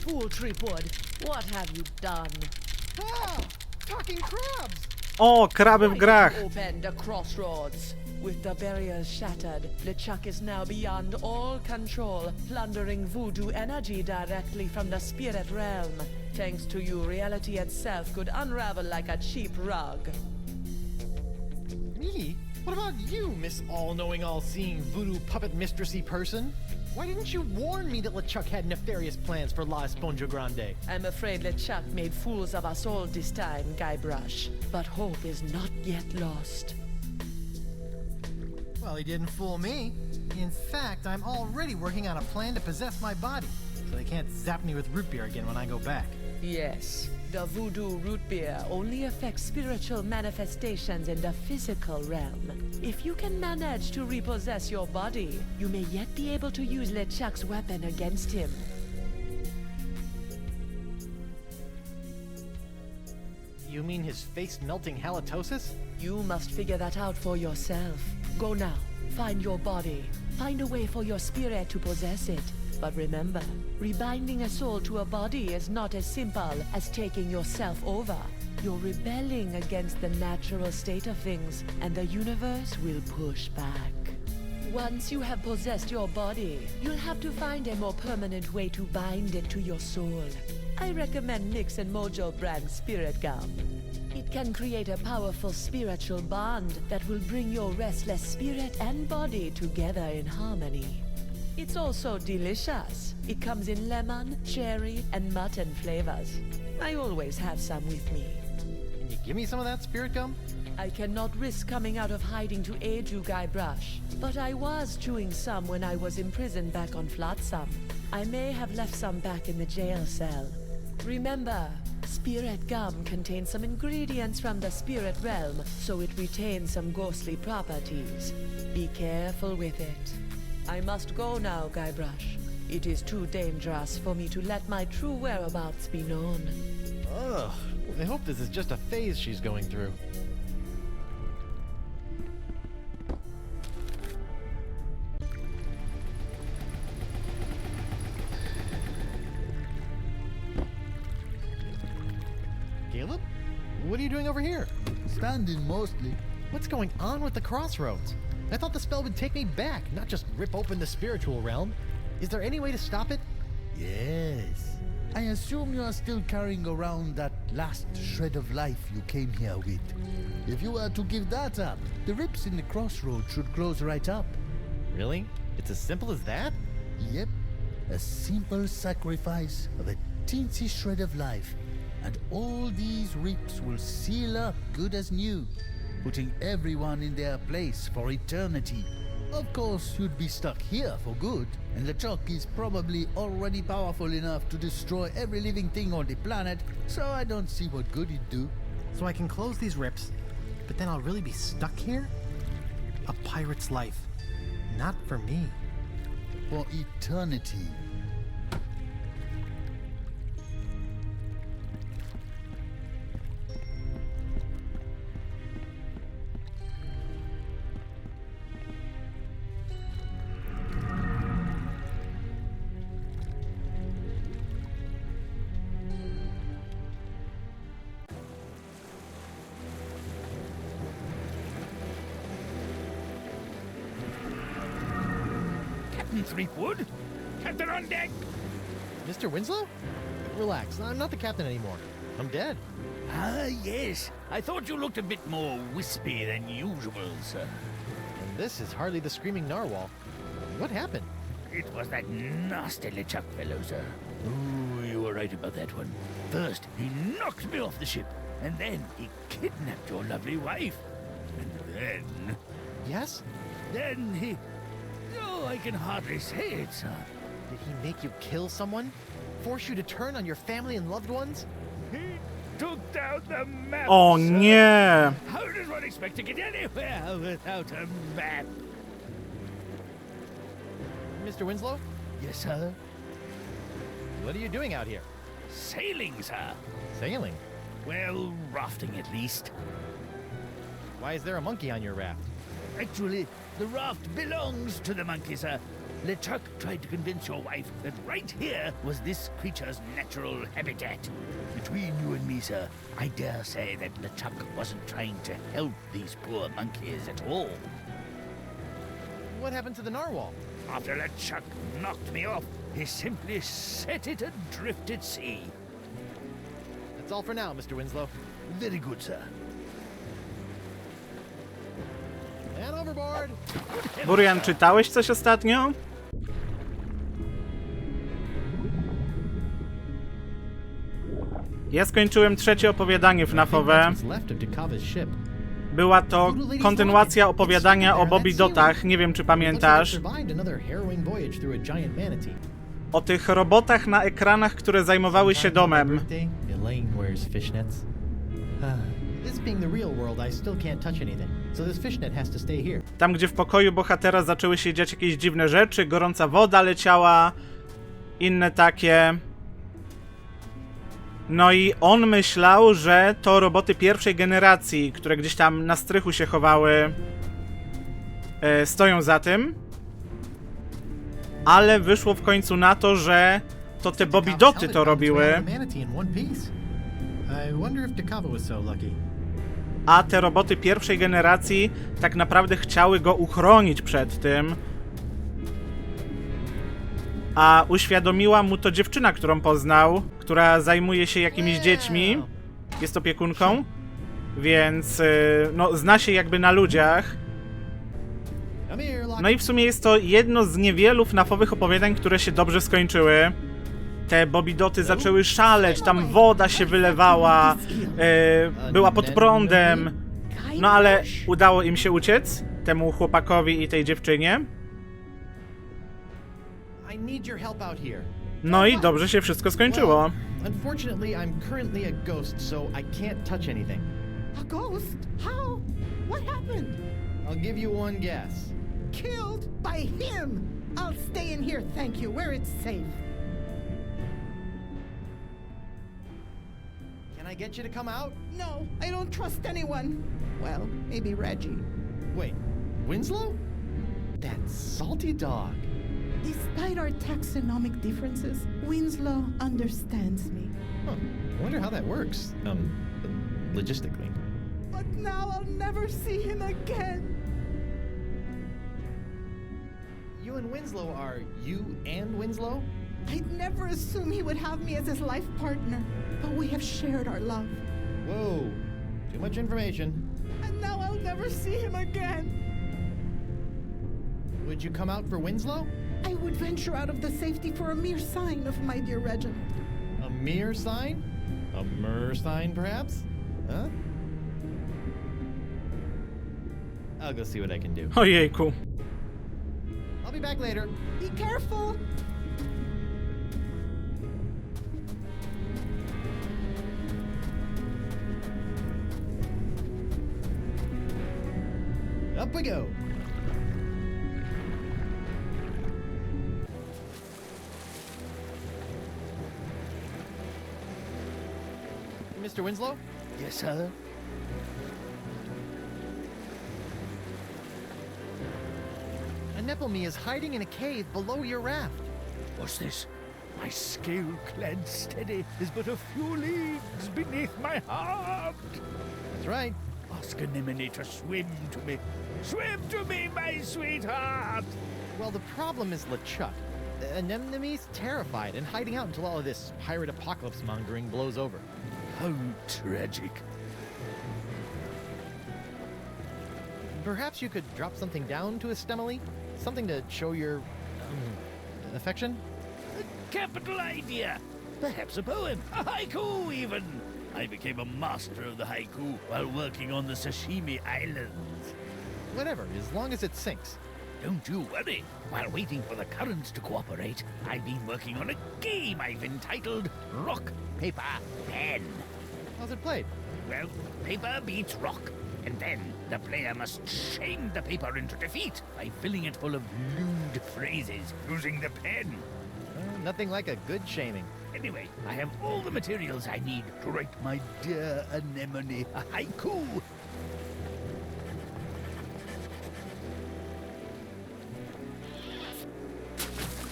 Fool Threepwood, what have you done? Ah! Talking crabs! O, kraby w Why grach! did you bend a crossroads? With the barriers shattered, LeChuck is now beyond all control, plundering voodoo energy directly from the spirit realm. Thanks to you, reality itself could unravel like a cheap rug. Me? What about you, Miss All-Knowing, All-Seeing, voodoo puppet mistressy person? Why didn't you warn me that LeChuck had nefarious plans for La Esponja Grande? I'm afraid LeChuck made fools of us all this time, Guybrush. But hope is not yet lost. Well, he didn't fool me. In fact, I'm already working on a plan to possess my body, so they can't zap me with root beer again when I go back. Yes, the voodoo root beer only affects spiritual manifestations in the physical realm. If you can manage to repossess your body, you may yet be able to use LeChuck's weapon against him. You mean his face-melting halitosis? You must figure that out for yourself. Go now, find your body. Find a way for your spirit to possess it. But remember, rebinding a soul to a body is not as simple as taking yourself over. You're rebelling against the natural state of things, and the universe will push back. Once you have possessed your body, you'll have to find a more permanent way to bind it to your soul. I recommend Nix and Mojo brand Spirit Gum. It can create a powerful spiritual bond that will bring your restless spirit and body together in harmony. It's also delicious. It comes in lemon, cherry, and mutton flavors. I always have some with me. Can you give me some of that spirit gum? I cannot risk coming out of hiding to aid you, Guybrush, but I was chewing some when I was imprisoned back on Flotsam. I may have left some back in the jail cell. Remember, spirit gum contains some ingredients from the spirit realm, so it retains some ghostly properties. Be careful with it. I must go now, Guybrush. It is too dangerous for me to let my true whereabouts be known. Ugh, I hope this is just a phase she's going through. Caleb? What are you doing over here? Standing mostly. What's going on with the crossroads? I thought the spell would take me back, not just rip open the spiritual realm. Is there any way to stop it? Yes. I assume you are still carrying around that last shred of life you came here with. If you were to give that up, the rips in the crossroads should close right up. Really? It's as simple as that? Yep. A simple sacrifice of a teensy shred of life, and all these rips will seal up good as new, putting everyone in their place for eternity. Of course, you'd be stuck here for good, and LeChuck is probably already powerful enough to destroy every living thing on the planet, so I don't see what good it'd do. So I can close these rips, but then I'll really be stuck here? A pirate's life. Not for me. For eternity. Threepwood? Captain on deck! Mr. Winslow? Relax, I'm not the captain anymore. I'm dead. Ah, yes. I thought you looked a bit more wispy than usual, sir. And this is hardly the screaming narwhal. What happened? It was that nasty LeChuck fellow, sir. Ooh, you were right about that one. First, he knocked me off the ship, and then he kidnapped your lovely wife. And then... Yes? Then he... Oh, I can hardly say it, sir. Did he make you kill someone? Force you to turn on your family and loved ones? He took down the map, O sir. nie! How does one expect to get anywhere without a map? Mr. Winslow? Yes, sir. What are you doing out here? Sailing, sir. Sailing? Well, rafting at least. Why is there a monkey on your raft? Actually, the raft belongs to the monkey, sir. LeChuck tried to convince your wife that right here was this creature's natural habitat. Between you and me, sir, I dare say that LeChuck wasn't trying to help these poor monkeys at all. What happened to the narwhal? After LeChuck knocked me off, he simply set it adrift at sea. That's all for now, Mr. Winslow. Very good, sir. And overboard! Burian, czytałeś coś ostatnio? Ja skończyłem trzecie opowiadanie FNAF-owe. Była to kontynuacja opowiadania o Bobby Dotach, nie wiem czy pamiętasz. O tych robotach na ekranach, które zajmowały się domem. Tam, gdzie w pokoju bohatera zaczęły się dziać jakieś dziwne rzeczy, gorąca woda leciała, inne takie. No i on myślał, że to roboty pierwszej generacji, które gdzieś tam na strychu się chowały, stoją za tym. Ale wyszło w końcu na to, że to te Bobby Doty to robiły. A te roboty pierwszej generacji tak naprawdę chciały go uchronić przed tym. A uświadomiła mu to dziewczyna, którą poznał, która zajmuje się jakimiś dziećmi. Jest opiekunką. Więc no, zna się jakby na ludziach. No i w sumie jest to jedno z niewielu FNAF-owych opowiadań, które się dobrze skończyły. Te Bobby Doty zaczęły szaleć, tam woda się wylewała, była pod prądem. No ale udało im się uciec, temu chłopakowi i tej dziewczynie. No i dobrze się wszystko skończyło. Unfortunately, I'm currently a ghost, so I can't touch anything. A ghost? How? What happened? I'll give you one guess. Killed by him. I'll stay in here, thank you, where it's safe. Can I get you to come out? No, I don't trust anyone. Well, maybe Reggie. Wait, Winslow? That salty dog. Despite our taxonomic differences, Winslow understands me. Huh. I wonder how that works, logistically. But now I'll never see him again. You and Winslow are you and Winslow? I'd never assume he would have me as his life partner, but we have shared our love. Whoa, too much information. And now I'll never see him again. Would you come out for Winslow? I would venture out of the safety for a mere sign of my dear Reginald. A mere sign? A mer sign, perhaps? Huh? I'll go see what I can do. Ojejku. I'll be back later. Be careful! Up we go. Mr. Winslow? Yes, sir? A Nepomee is hiding in a cave below your raft. What's this? My scale-clad steady is but a few leagues beneath my heart. That's right. Ask Anemone to swim to me. Swim to me, my sweetheart! Well, the problem is LeChuck. Anemone's terrified and hiding out until all of this pirate apocalypse mongering blows over. How tragic. Perhaps you could drop something down to Estemily? Something to show your affection? A capital idea! Perhaps a poem, a haiku even! I became a master of the haiku while working on the Sashimi Islands. Whatever, as long as it sinks. Don't you worry. While waiting for the currents to cooperate, I've been working on a game I've entitled Rock, Paper, Pen. How's it played? Well, paper beats rock, and then the player must shame the paper into defeat by filling it full of lewd phrases using the pen. Nothing like a good shaming. Anyway, I have all the materials I need to write my dear Anemone a haiku.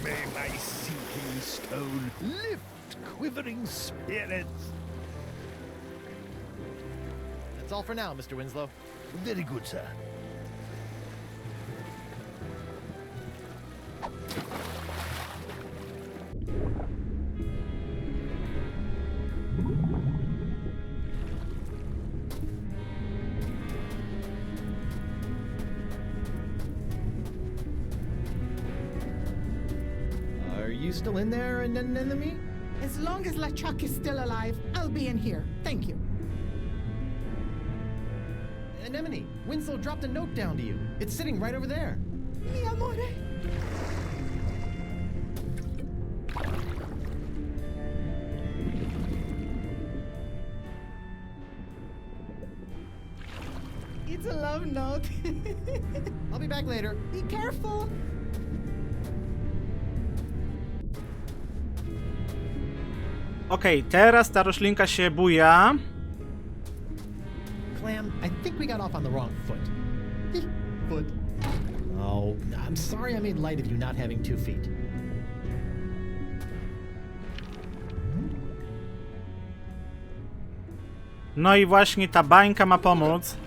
May my sinking stone lift quivering spirits. That's all for now, Mr. Winslow. Very good, sir. you still in there, an enemy? As long as LeChuck is still alive, I'll be in here. Thank you. Anemone, Winslow dropped a note down to you. It's sitting right over there. Mi amore. It's a love note. I'll be back later. Be careful. Okej, teraz ta roślinka się buja. Clam, I think we got off on the wrong foot. Foot. Oh, I'm sorry I made light of you not having 2 feet. No i właśnie ta bańka ma pomóc.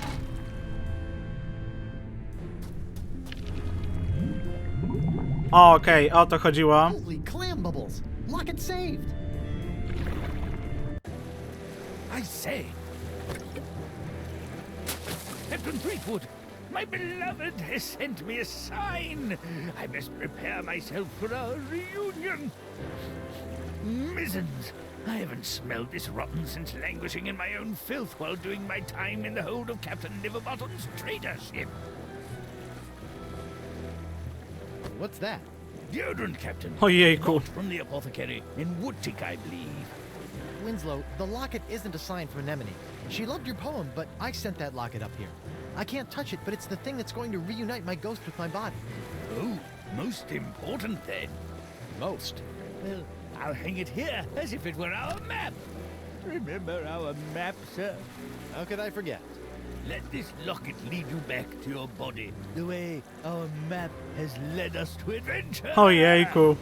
Okej, o to chodziło. Holy clam bubbles! Lock it saved! I say, Captain Fleetwood, my beloved has sent me a sign. I must prepare myself for our reunion. Mizzens, I haven't smelled this rotten since languishing in my own filth while doing my time in the hold of Captain Liverbottom's trader ship. What's that? Deodorant, Captain. Ojejku. Bought from the apothecary in Woodtick, I believe. Winslow, the locket isn't a sign from Anemone. She loved your poem, but I sent that locket up here. I can't touch it, but it's the thing that's going to reunite my ghost with my body. Oh, most important then. Most. Well, I'll hang it here as if it were our map. Remember our map, sir? How could I forget? Let this locket lead you back to your body, the way our map has led us to adventure. Ojejku.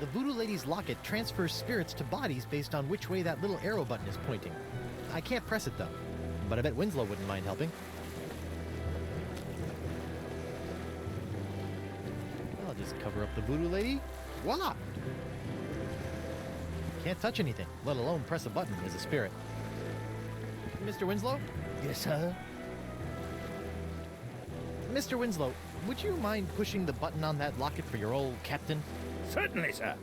The Voodoo Lady's locket transfers spirits to bodies based on which way that little arrow button is pointing. I can't press it though, but I bet Winslow wouldn't mind helping. I'll just cover up the Voodoo Lady. Voila! Can't touch anything, let alone press a button as a spirit. Mr. Winslow? Yes, sir? Mr. Winslow, would you mind pushing the button on that locket for your old captain? Certainly, sir.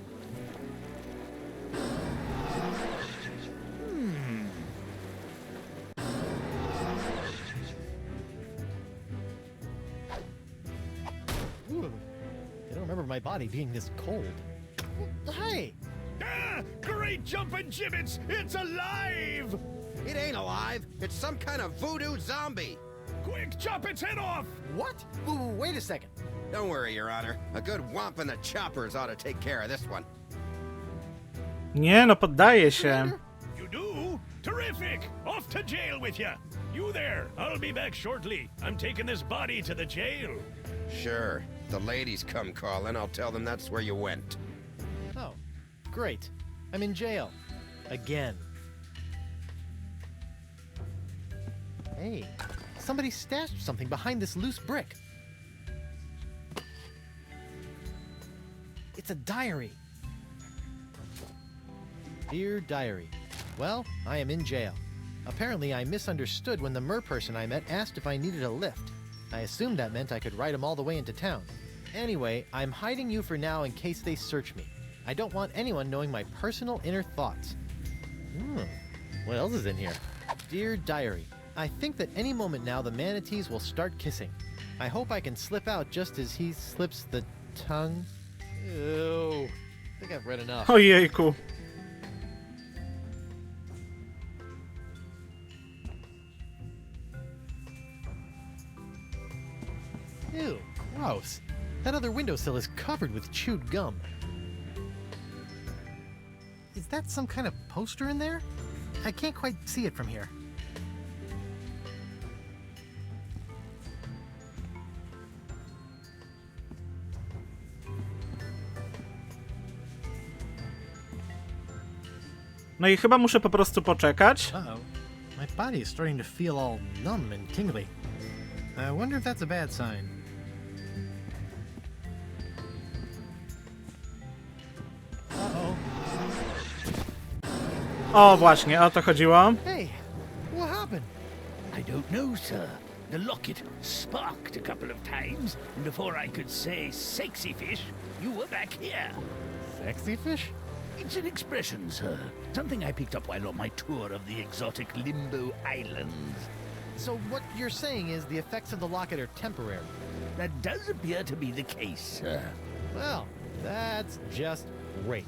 Ooh, I don't remember my body being this cold. Hey! Ah, great jumping gibbets! It's alive! It ain't alive. It's some kind of voodoo zombie. Quick, chop its head off! What? Ooh, wait a second. Don't worry, Your Honor. A good whomp in the choppers ought to take care of this one. Nie, no poddaje się. You do? Terrific! Off to jail with you! You there! I'll be back shortly. I'm taking this body to the jail. Sure. If the ladies come calling, I'll tell them that's where you went. Oh, great. I'm in jail. Again. Hey, somebody stashed something behind this loose brick. It's a diary. Dear Diary. Well, I am in jail. Apparently, I misunderstood when the merperson I met asked if I needed a lift. I assumed that meant I could ride him all the way into town. Anyway, I'm hiding you for now in case they search me. I don't want anyone knowing my personal inner thoughts. What else is in here? Dear Diary. I think that any moment now the manatees will start kissing. I hope I can slip out just as he slips the tongue. Ew. I think I've read enough. Ojejku. Ew, gross. That other windowsill is covered with chewed gum. Is that some kind of poster in there? I can't quite see it from here. No i chyba muszę po prostu poczekać. Uh-oh. My body is starting to feel all numb and tingly. I wonder if that's a bad sign. Uh-oh. O, właśnie, o to chodziło. Hey, what happened? I don't know, sir. The locket sparked a couple of times, and before I could say sexy fish, you were back here. Sexy fish? It's an expression, sir. Something I picked up while on my tour of the exotic Limbo Islands. So what you're saying is the effects of the locket are temporary? That does appear to be the case, sir. Well, that's just great.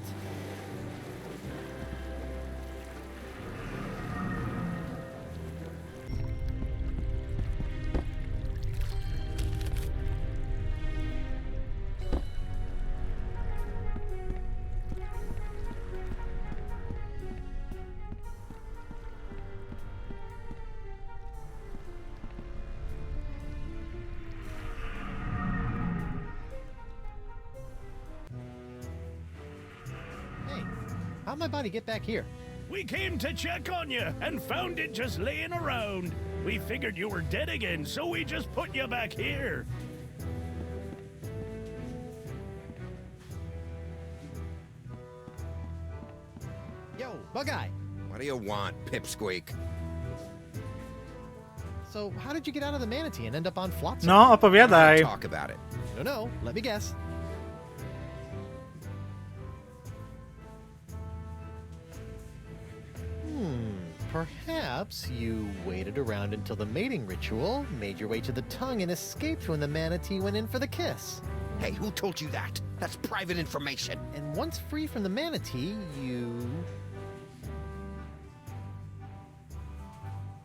How'd my body get back here? We came to check on you and found it just laying around. We figured you were dead again, so we just put you back here. Yo, Bug-Eye! What do you want, Pipsqueak? So how did you get out of the manatee and end up on Flotsam? No, opowiadaj. Talk about it. No, let me guess. Perhaps you waited around until the mating ritual, made your way to the tongue, and escaped when the manatee went in for the kiss. Hey, who told you that? That's private information. And once free from the manatee, you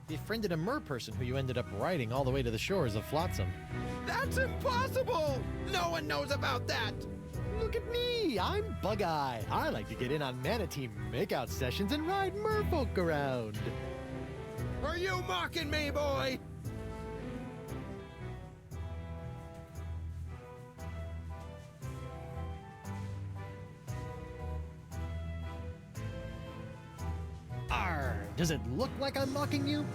befriended a mer person who you ended up riding all the way to the shores of Flotsam. That's impossible! No one knows about that! Look at me! I'm Bug-Eye. I like to get in on manatee makeout sessions and ride merfolk around. Are you mocking me, boy? Arr! Does it look like I'm mocking you?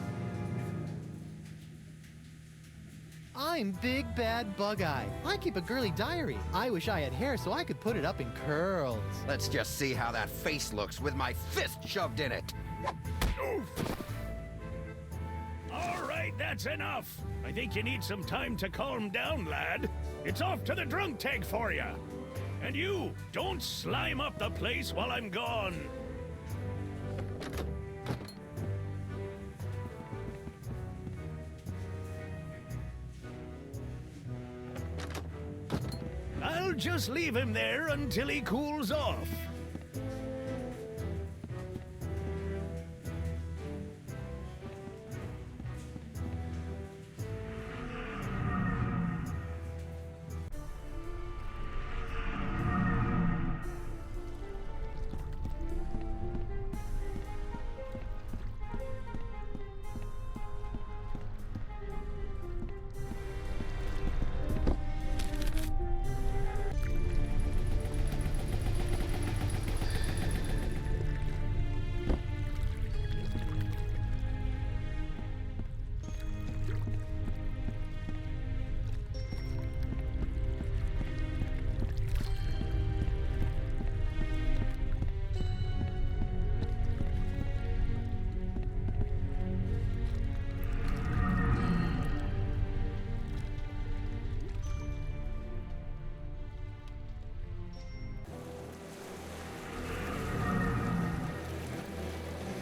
I'm Big Bad Bug-Eye. I keep a girly diary. I wish I had hair so I could put it up in curls. Let's just see how that face looks with my fist shoved in it. Oof. All right, that's enough. I think you need some time to calm down, lad. It's off to the drunk tank for you. And you, don't slime up the place while I'm gone. I'll just leave him there until he cools off.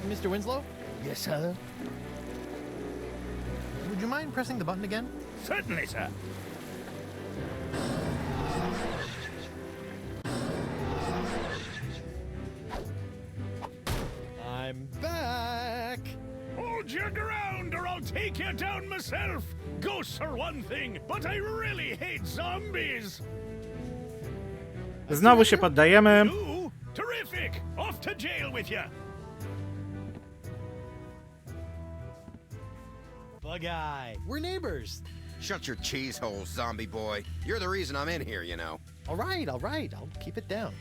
Mr. Winslow? Yes, sir? Would you mind pressing the button again? Certainly, sir. I'm back! Hold your ground or I'll take you down myself! Ghosts are one thing, but I really hate zombies! Znowu się poddajemy. Ooh, terrific! Off to jail with you! Bug-Eye, we're neighbors. Shut your cheese hole, zombie boy. You're the reason I'm in here, you know. All right, I'll keep it down.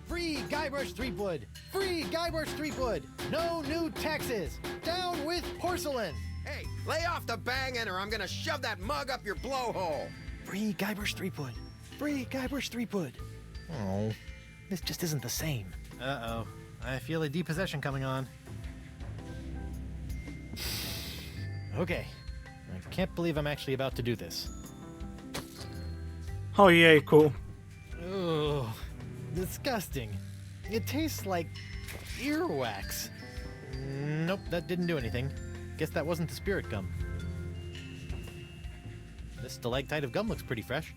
Free Guybrush Threepwood! Free Guybrush Threepwood! No new taxes! Down with porcelain! Hey, lay off the banging or I'm gonna shove that mug up your blowhole! Free Guybrush Threepwood! Free Guybrush Threepwood! Oh, this just isn't the same. Uh-oh. I feel a depossession coming on. Okay. I can't believe I'm actually about to do this. Ojejku. Ugh. Disgusting. It tastes like earwax. Nope, that didn't do anything. Guess that wasn't the spirit gum. This stalactite of gum looks pretty fresh.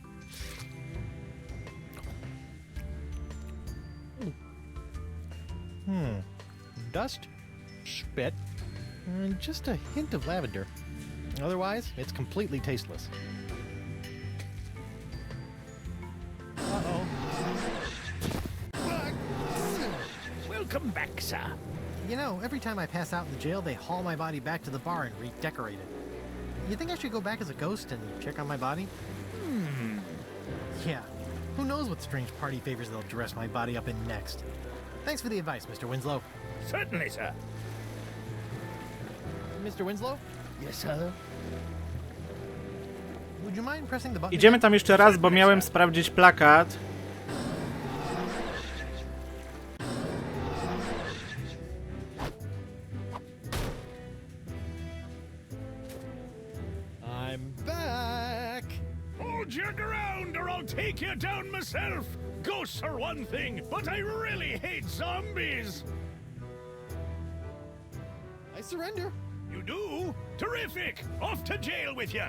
Dust, spit, and just a hint of lavender. Otherwise, it's completely tasteless. Uh-oh. Welcome back, sir. You know, every time I pass out in the jail, they haul my body back to the bar and redecorate it. You think I should go back as a ghost and check on my body? Yeah. Who knows what strange party favors they'll dress my body up in next. Thanks for the advice, Mr. Winslow. Certainly, sir. Mr. Winslow? Yes, sir. Would you mind pressing the button? Idziemy tam jeszcze raz, bo miałem sprawdzić plakat. I'm back! Hold your ground or I'll take you down myself! Ghosts are one thing, but I really hate zombies! I surrender. You do? Terrific! Off to jail with you!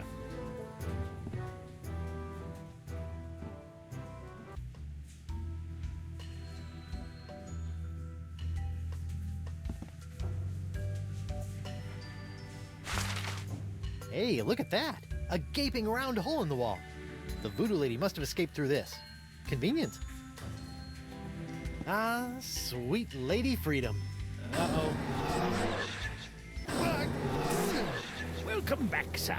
Hey, look at that! A gaping round hole in the wall. The voodoo lady must have escaped through this. Convenient. Ah, sweet lady freedom. Uh-oh. Welcome back, sir.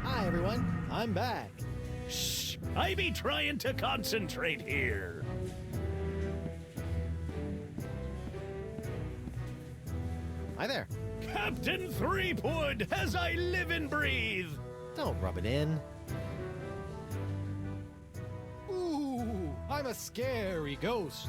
Hi, everyone. I'm back. Shh! I be trying to concentrate here. Hi there. Captain Threepwood, as I live and breathe. Don't rub it in. Ooh, I'm a scary ghost.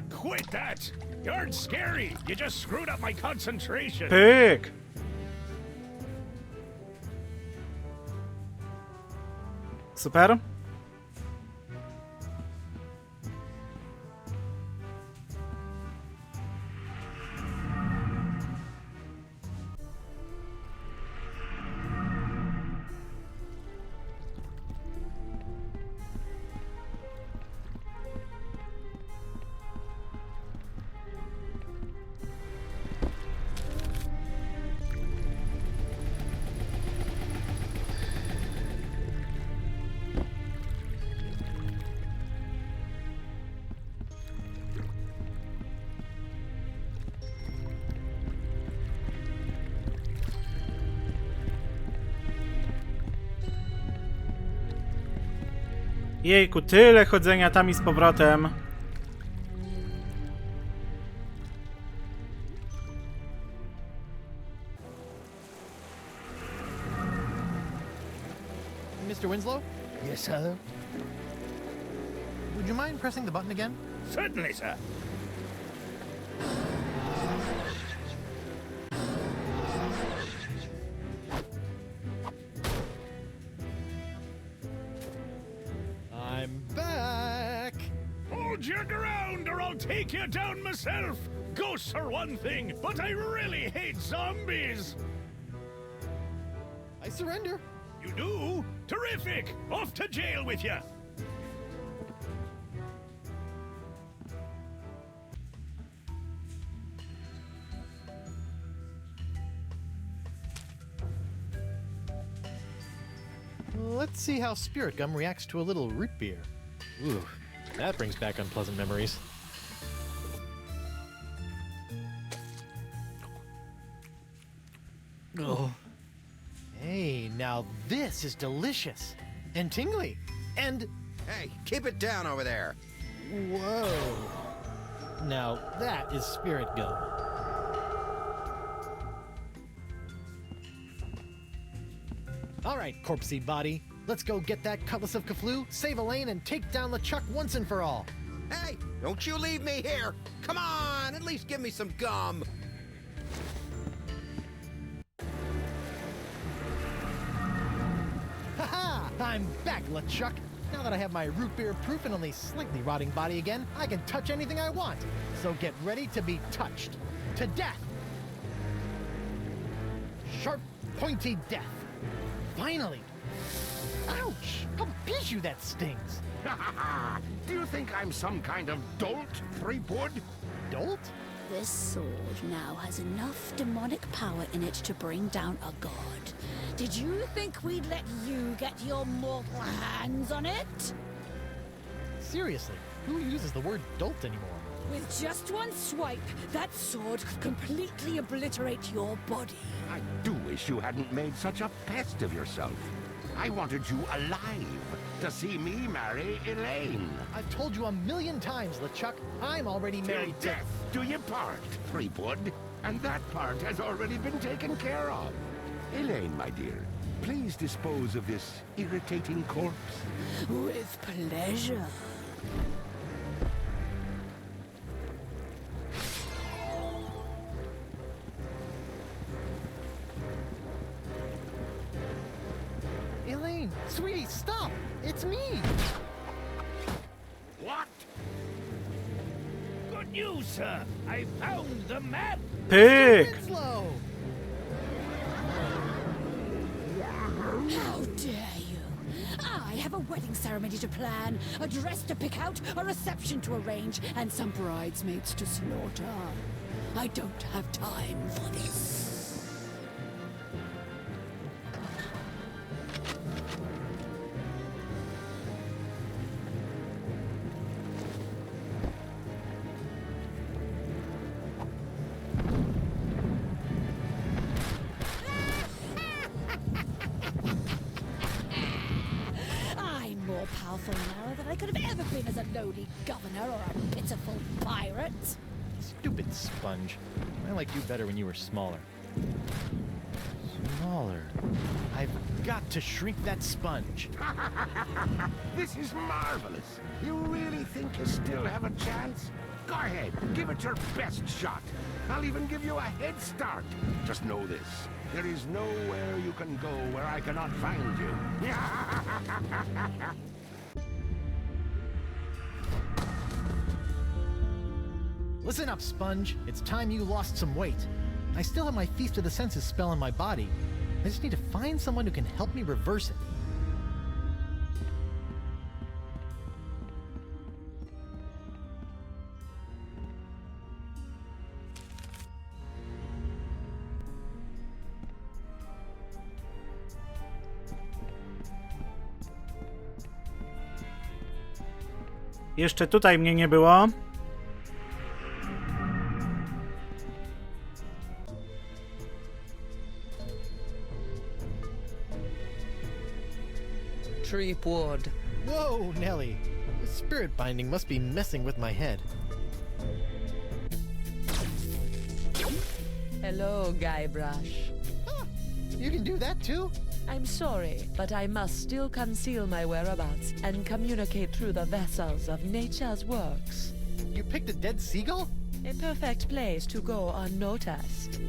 Quit that! You aren't scary. You just screwed up my concentration. Pyk! Super. Jejku, tyle chodzenia tam i z powrotem. Mr. Winslow? Yes, sir. Would you mind pressing the button again? Certainly, sir. I'm back! Hold your ground or I'll take you down myself! Ghosts are one thing, but I really hate zombies! I surrender. You do? Terrific! Off to jail with you! Let's see how spirit gum reacts to a little root beer. Ooh, that brings back unpleasant memories. Oh. Hey, now this is delicious. And tingly. And... Hey, keep it down over there. Whoa. Now that is spirit gum. All right, corpsey body. Let's go get that cutlass of Kaflu, save Elaine, and take down LeChuck once and for all. Hey, don't you leave me here. Come on, at least give me some gum. Haha! I'm back, LeChuck. Now that I have my root beer proof and only slightly rotting body again, I can touch anything I want. So get ready to be touched. To death! Sharp, pointy death. Finally! Ouch! How you that stings? Do you think I'm some kind of dolt, Threepwood? Dolt? This sword now has enough demonic power in it to bring down a god. Did you think we'd let you get your mortal hands on it? Seriously, who uses the word dolt anymore? With just one swipe, that sword could completely obliterate your body. I do wish you hadn't made such a pest of yourself. I wanted you alive to see me marry Elaine. I've told you 1,000,000 times, LeChuck, I'm already married Till death do you part, Threepwood. And that part has already been taken care of. Elaine, my dear, please dispose of this irritating corpse. With pleasure. Elaine, sweetie, stop! It's me! What? Good news, sir. I found the map. Pyk! Winslow! How dare you? I have a wedding ceremony to plan, a dress to pick out, a reception to arrange, and some bridesmaids to slaughter. I don't have time for this. I'm more powerful now than I could have ever been as a lowly governor or a pitiful pirate. Stupid sponge. I liked you better when you were smaller. Smaller. I've got to shrink that sponge. This is marvelous. You really think you still have a chance? Go ahead, give it your best shot. I'll even give you a head start. Just know this. There is nowhere you can go where I cannot find you. Listen up, Sponge. It's time you lost some weight. I still have my Feast of the Senses spell in my body. I just need to find someone who can help me reverse it. Jeszcze tutaj mnie nie było. Threepwood. Whoa, Nelly. The spirit binding must be messing with my head. Hello, Guybrush. Ah, you can do that too? I'm sorry, but I must still conceal my whereabouts and communicate through the vessels of nature's works. You picked a dead seagull? A perfect place to go unnoticed.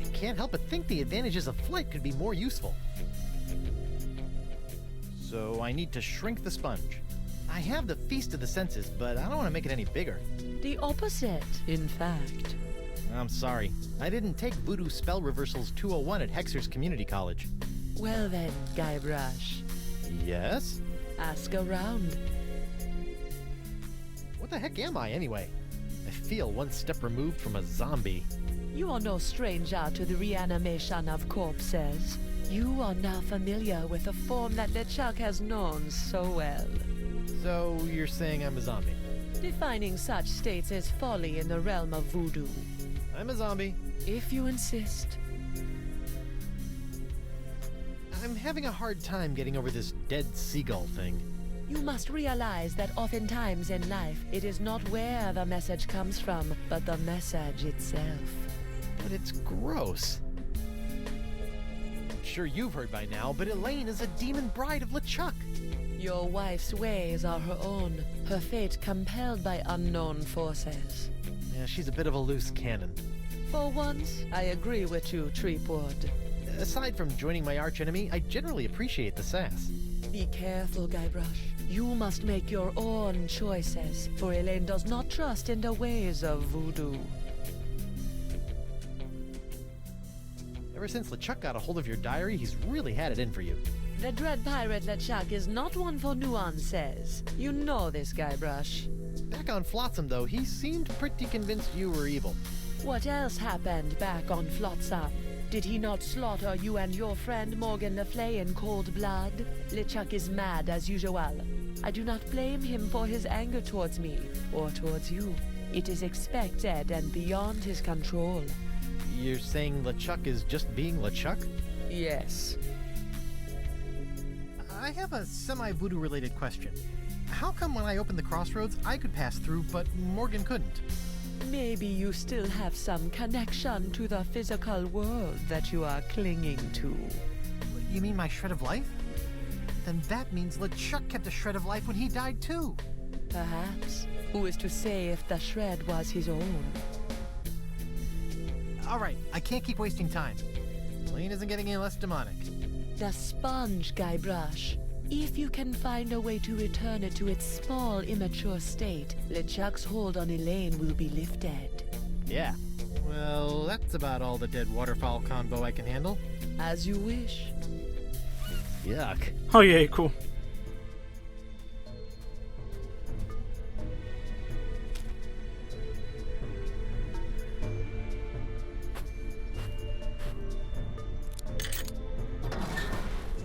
I can't help but think the advantages of flight could be more useful. So I need to shrink the sponge. I have the Feast of the Senses, but I don't want to make it any bigger. The opposite, in fact. I'm sorry. I didn't take Voodoo Spell Reversals 201 at Hexer's Community College. Well then, Guybrush. Yes? Ask around. What the heck am I, anyway? I feel one step removed from a zombie. You are no stranger to the reanimation of corpses. You are now familiar with the form that LeChuck has known so well. So you're saying I'm a zombie? Defining such states as folly in the realm of voodoo. I'm a zombie. If you insist. I'm having a hard time getting over this dead seagull thing. You must realize that oftentimes in life, it is not where the message comes from, but the message itself. But it's gross. I'm sure you've heard by now, but Elaine is a demon bride of LeChuck. Your wife's ways are her own, her fate compelled by unknown forces. Yeah, she's a bit of a loose cannon. For once, I agree with you, Treepwood. Aside from joining my archenemy, I generally appreciate the sass. Be careful, Guybrush. You must make your own choices, for Elaine does not trust in the ways of voodoo. Ever since LeChuck got a hold of your diary, he's really had it in for you. The dread pirate LeChuck is not one for nuances. You know this, Guybrush. Back on Flotsam, though, he seemed pretty convinced you were evil. What else happened back on Flotsam? Did he not slaughter you and your friend Morgan Le Fay in cold blood? LeChuck is mad as usual. I do not blame him for his anger towards me, or towards you. It is expected and beyond his control. You're saying LeChuck is just being LeChuck? Yes. I have a semi-voodoo related question. How come when I opened the crossroads, I could pass through, but Morgan couldn't? Maybe you still have some connection to the physical world that you are clinging to. You mean my shred of life? Then that means LeChuck kept a shred of life when he died too. Perhaps. Who is to say if the shred was his own? Alright, I can't keep wasting time. Elaine isn't getting any less demonic. The sponge, Guybrush. If you can find a way to return it to its small, immature state, LeChuck's hold on Elaine will be lifted. Yeah. Well, that's about all the dead waterfowl convo I can handle. As you wish. Yuck. Ojejku.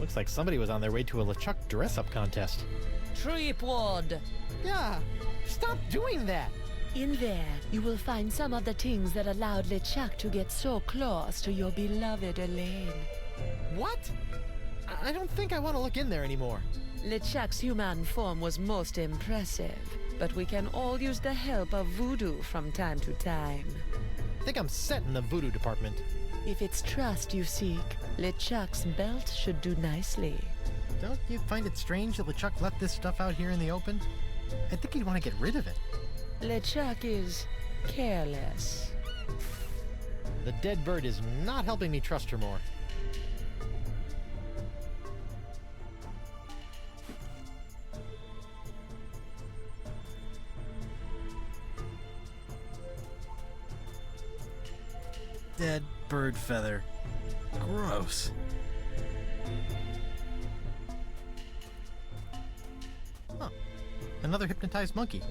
Looks like somebody was on their way to a LeChuck dress-up contest. Treepwood! Yeah, stop doing that! In there, you will find some of the things that allowed LeChuck to get so close to your beloved Elaine. What? I don't think I want to look in there anymore. LeChuck's human form was most impressive, but we can all use the help of voodoo from time to time. I think I'm set in the voodoo department. If it's trust you seek, LeChuck's belt should do nicely. Don't you find it strange that LeChuck left this stuff out here in the open? I think he'd want to get rid of it. LeChuck is careless. The dead bird is not helping me trust her more. Dead bird feather. Gross. Huh. Another hypnotized monkey.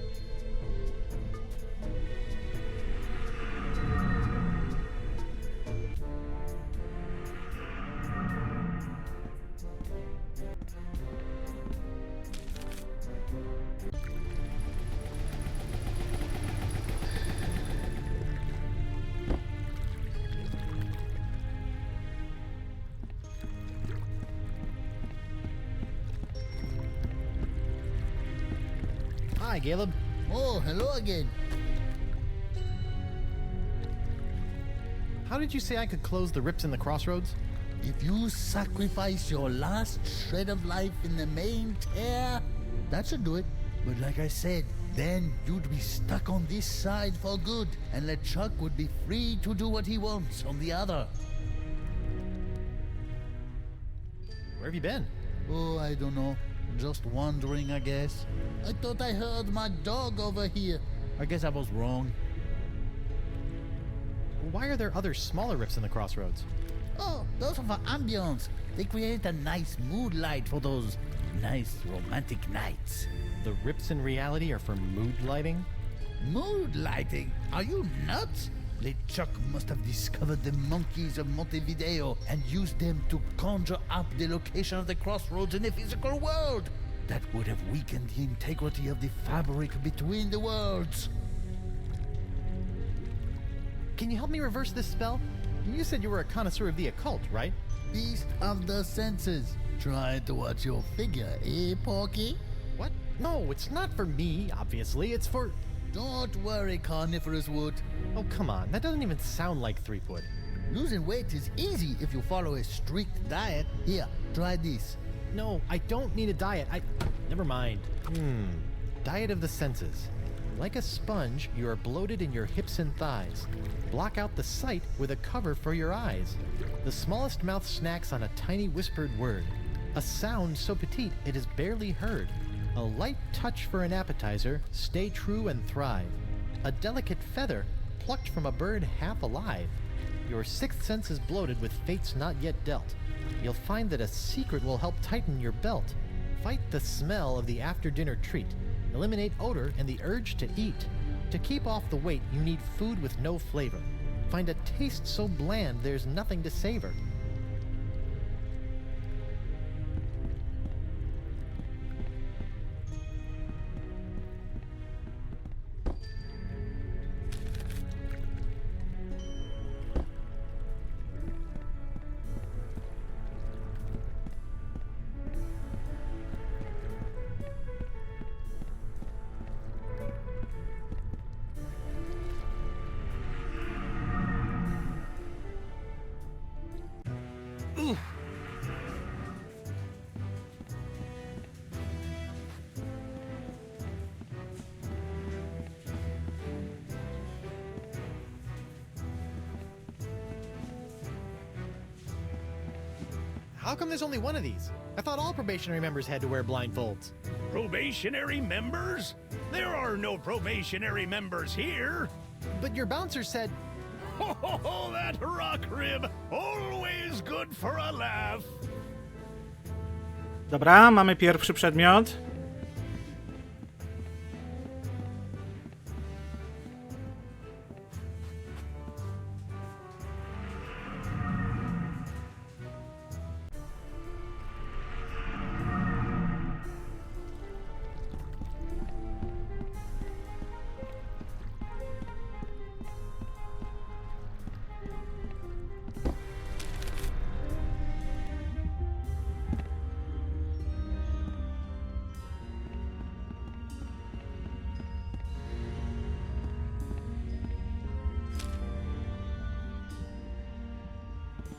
Hi, Caleb. Oh, hello again. How did you say I could close the rips in the crossroads? If you sacrifice your last shred of life in the main tear, that should do it. But like I said, then you'd be stuck on this side for good, and LeChuck would be free to do what he wants on the other. Where have you been? Oh, I don't know. Just wandering, I guess. I thought I heard my dog over here. I guess I was wrong. Why are there other smaller rips in the crossroads? Oh, those are for ambience. They create a nice mood light for those nice romantic nights. The rips in reality are for mood lighting? Mood lighting? Are you nuts? LeChuck must have discovered the monkeys of Montevideo and used them to conjure up the location of the crossroads in the physical world. That would have weakened the integrity of the fabric between the worlds. Can you help me reverse this spell? You said you were a connoisseur of the occult, right? Beast of the senses. Trying to watch your figure, eh, Porky? What? No, it's not for me, obviously. It's for... Don't worry, Carnivorous Wood. Oh, come on. That doesn't even sound like Threepwood. Losing weight is easy if you follow a strict diet. Here, try this. No, I don't need a diet. Never mind. Diet of the senses. Like a sponge, you are bloated in your hips and thighs. Block out the sight with a cover for your eyes. The smallest mouth snacks on a tiny whispered word. A sound so petite it is barely heard. A light touch for an appetizer, stay true and thrive. A delicate feather, plucked from a bird half alive. Your sixth sense is bloated with fates not yet dealt. You'll find that a secret will help tighten your belt. Fight the smell of the after-dinner treat. Eliminate odor and the urge to eat. To keep off the weight, you need food with no flavor. Find a taste so bland there's nothing to savor. How come there's only one of these? I thought all probationary members had to wear blindfolds. Probationary members? There are no probationary members here. But your bouncer said... Oh, that rock rib. Always good for a laugh. Dobra, mamy pierwszy przedmiot.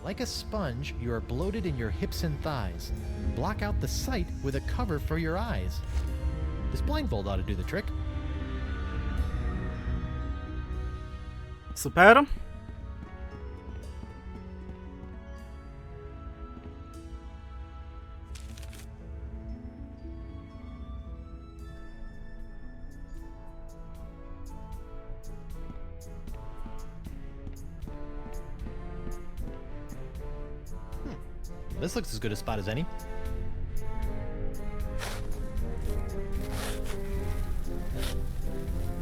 Like a sponge, you are bloated in your hips and thighs. Block out the sight with a cover for your eyes. This blindfold ought to do the trick. Super. This looks as good a spot as any.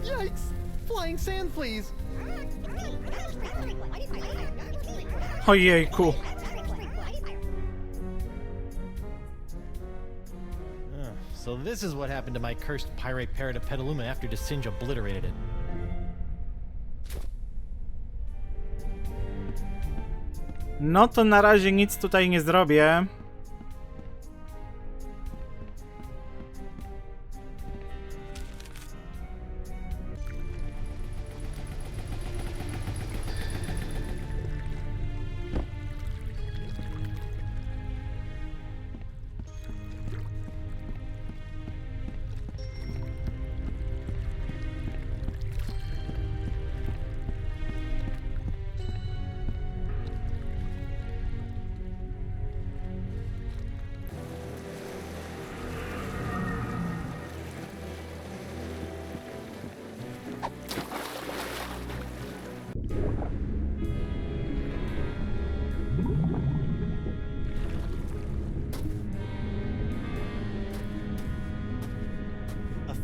Yikes! Flying sand fleas! Ojejku. So this is what happened to my cursed pyrite parrot of Petaluma after Desinge obliterated it. No to na razie nic tutaj nie zrobię.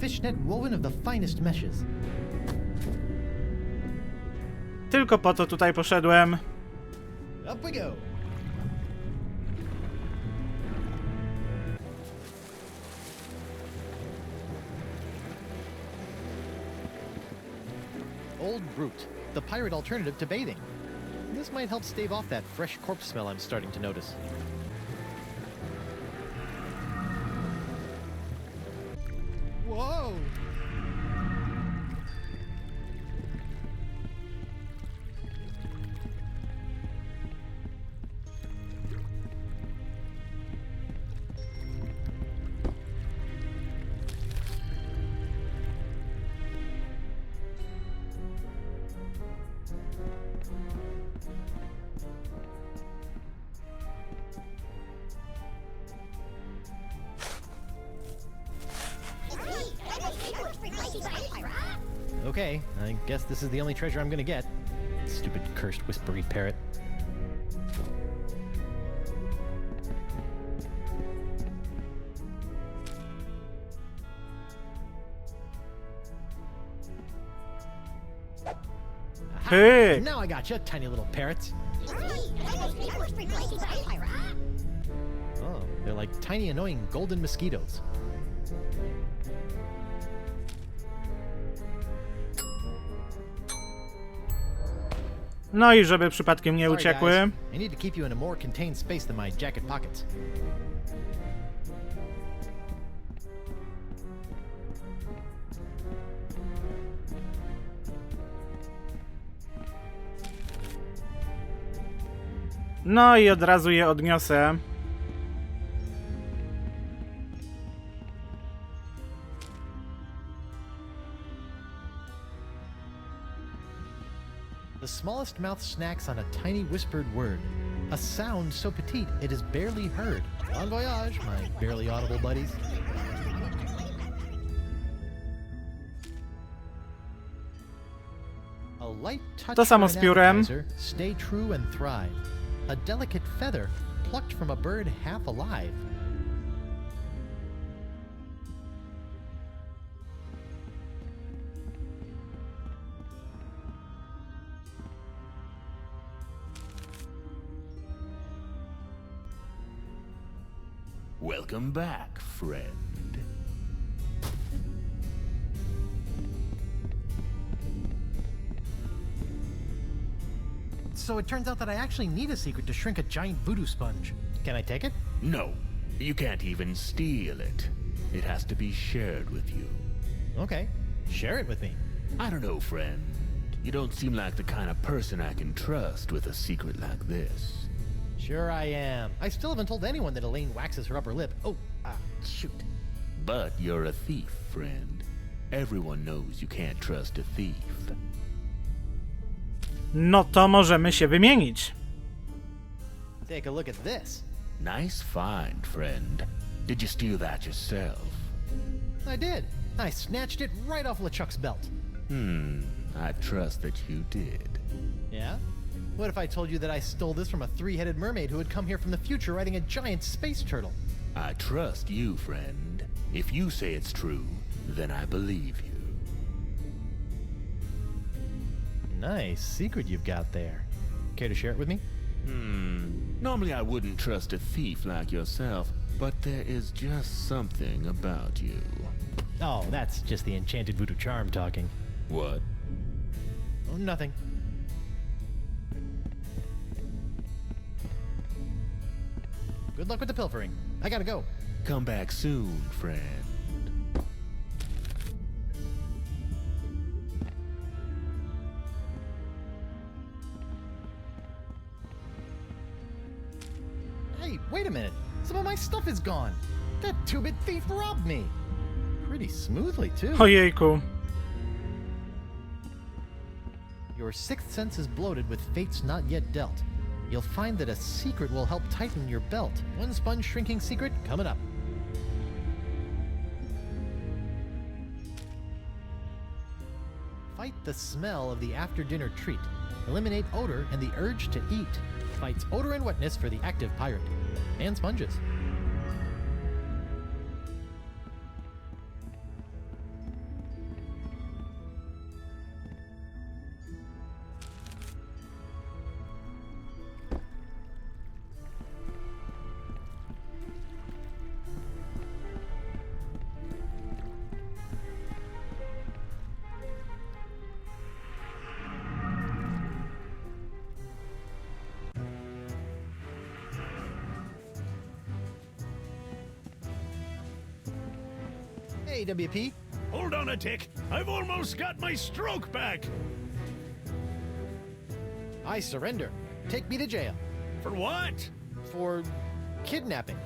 Fishnet woven of the finest meshes. tylko po to tutaj poszedłem. Up we go. Old Brute, the pirate alternative to bathing. This might help stave off that fresh corpse smell I'm starting to notice. Whoa! Okay, I guess this is the only treasure I'm gonna get. Stupid, cursed, whispery parrot. Hey! Now I gotcha, tiny little parrots. Oh, they're like tiny, annoying golden mosquitoes. No i żeby przypadkiem nie Sorry, uciekły. guys. I need to keep you in a more contained space than my jacket pockets. No i od razu je odniosę. The smallest mouth snacks on a tiny whispered word. A sound so petite it is barely heard. Bon voyage, my barely audible buddies. A light touch To samo for z an piórem. appetizer, stay true and thrive. A delicate feather plucked from a bird half alive. Welcome back, friend. So it turns out that I actually need a secret to shrink a giant voodoo sponge. Can I take it? No, you can't even steal it. It has to be shared with you. Okay, share it with me. I don't know, friend. You don't seem like the kind of person I can trust with a secret like this. Sure I am. I still haven't told anyone that Elaine waxes her upper lip. Oh, shoot. But you're a thief, friend. Everyone knows you can't trust a thief. No to możemy się wymienić. Take a look at this. Nice find, friend. Did you steal that yourself? I did. I snatched it right off LeChuck's belt. I trust that you did. Yeah? What if I told you that I stole this from a three-headed mermaid who had come here from the future riding a giant space turtle? I trust you, friend. If you say it's true, then I believe you. Nice secret you've got there. Care to share it with me? Normally I wouldn't trust a thief like yourself, but there is just something about you. Oh, that's just the enchanted voodoo charm talking. What? Oh, nothing. Good luck with the pilfering. I gotta go. Come back soon, friend. Hey, wait a minute. Some of my stuff is gone. That two-bit thief robbed me. Pretty smoothly, too. Ojejku. Your sixth sense is bloated with fates not yet dealt. You'll find that a secret will help tighten your belt. One sponge shrinking secret coming up. Fight the smell of the after-dinner treat. Eliminate odor and the urge to eat. Fights odor and wetness for the active pirate. And sponges. Hey, WP. Hold on a tick. I've almost got my stroke back. I surrender. Take me to jail. For what? For kidnapping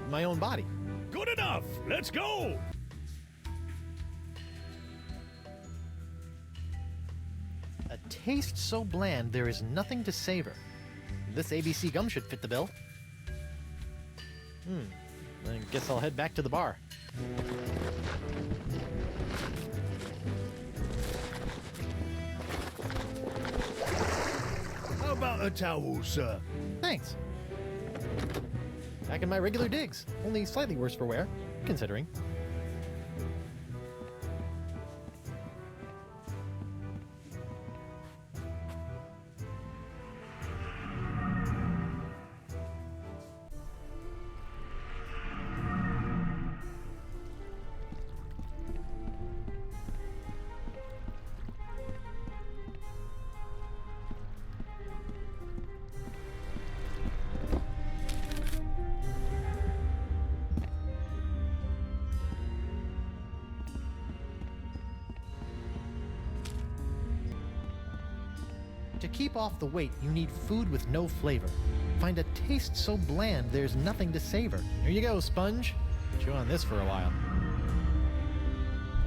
my own body. Good enough. Let's go. A taste so bland there is nothing to savor. This ABC gum should fit the bill. I guess I'll head back to the bar. How about a towel, sir? Thanks. Back in my regular digs, only slightly worse for wear, considering. To keep off the weight, you need food with no flavor. Find a taste so bland there's nothing to savor. Here you go, sponge. Chew on this for a while.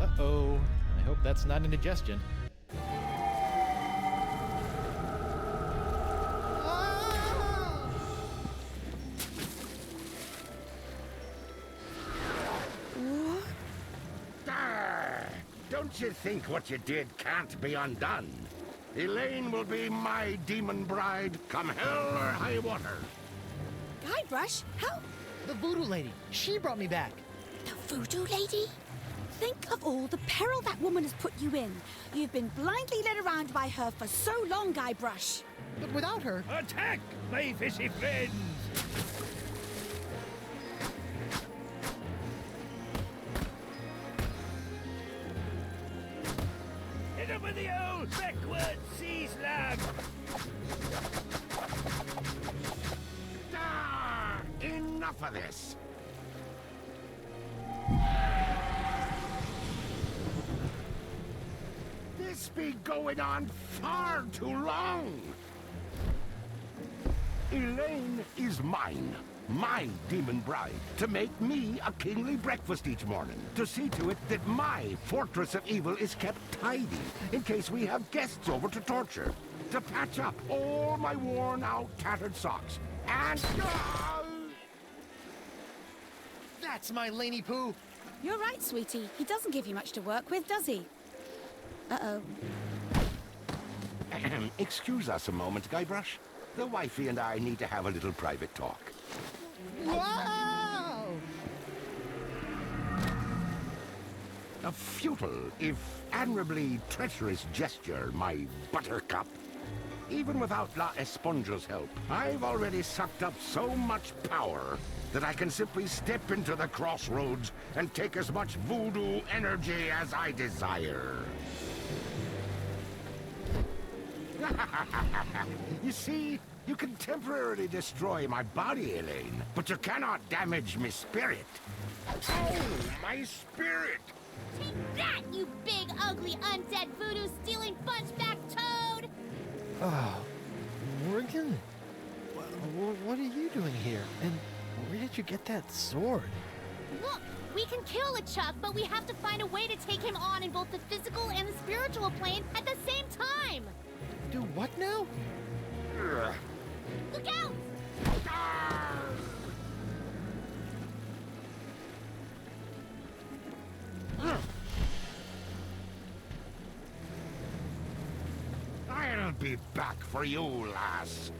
Uh-oh. I hope that's not indigestion. Don't you think what you did can't be undone? Elaine will be my demon bride, come hell or high water. Guybrush, how? The voodoo lady. She brought me back. The voodoo lady? Think of all the peril that woman has put you in. You've been blindly led around by her for so long, Guybrush. But without her... Attack, my fishy friends! Hit him with the old backward sea slug! Enough of this. This be going on far too long. Elaine is mine, my demon bride, to make me a kingly breakfast each morning, to see to it that my fortress of evil is kept tidy in case we have guests over to torture, to patch up all my worn-out, tattered socks, and... That's my Laney Poo! You're right, sweetie. He doesn't give you much to work with, does he? Uh-oh. Excuse us a moment, Guybrush. The wifey and I need to have a little private talk. Wow! A futile, if admirably treacherous gesture, my buttercup. Even without La Esponja's help, I've already sucked up so much power that I can simply step into the crossroads and take as much voodoo energy as I desire. You see, you can temporarily destroy my body, Elaine, but you cannot damage my spirit. Oh, my spirit! Take that, you big, ugly, undead voodoo-stealing bunchback toad! Oh, Morgan? What are you doing here? And where did you get that sword? Look, we can kill LeChuck, but we have to find a way to take him on in both the physical and the spiritual plane at the same time! Do what now? Look out! I'll be back for you, lass.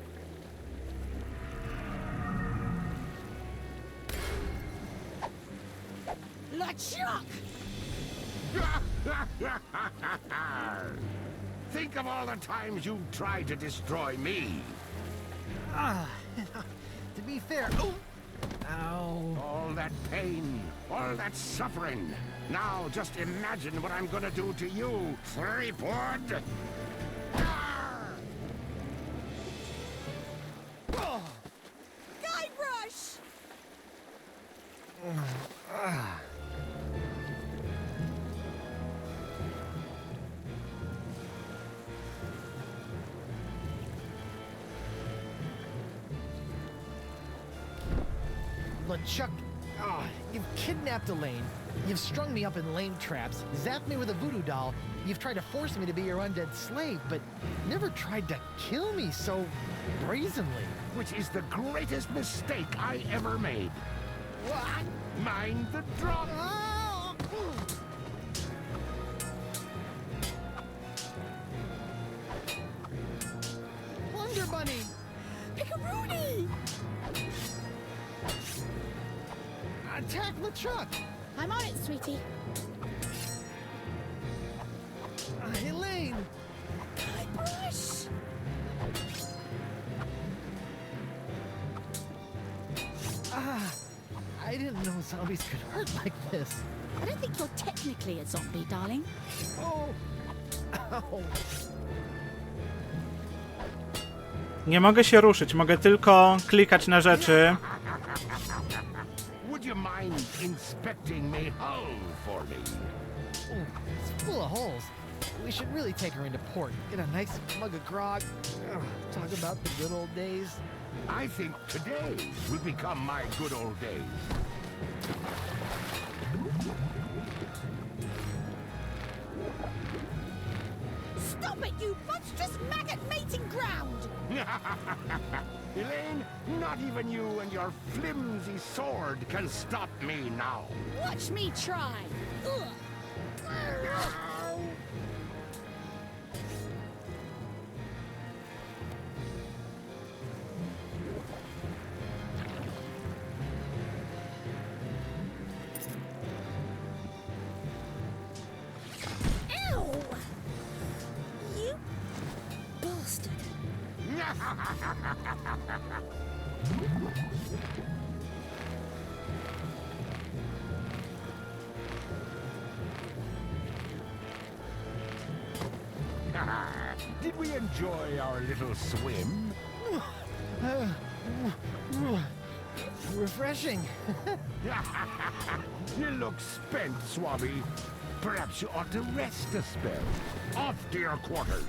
LeChuck! Think of all the times you tried to destroy me. To be fair... Oh! Ow. All that pain, all that suffering. Now just imagine what I'm gonna do to you, three-pod. Oh. Guybrush! LeChuck, you've kidnapped Elaine. You've strung me up in lame traps, zapped me with a voodoo doll. You've tried to force me to be your undead slave, but never tried to kill me so brazenly. Which is the greatest mistake I ever made. What? Mind the drop. Wonder Bunny! Pick-a-rooney! Attack LeChuck! I'm on it, sweetie. Elaine! Guybrush! I didn't know zombies could hurt like this. I don't think you're technically a zombie, darling. Oh! Ow! Nie mogę się ruszyć, mogę tylko klikać na rzeczy. Would you mind inspecting my hull for me? Ooh, it's full of holes. We should really take her into port. Get a nice mug of grog. Talk about the good old days. I think today will become my good old days. Stop it, you monstrous maggot mating ground! Elaine, not even you and your flimsy sword can stop me now. Watch me try! Ugh. Ow! You bastard! Did we enjoy our little swim? Refreshing. You look spent, Swabby. Perhaps you ought to rest a spell. Off to your quarters.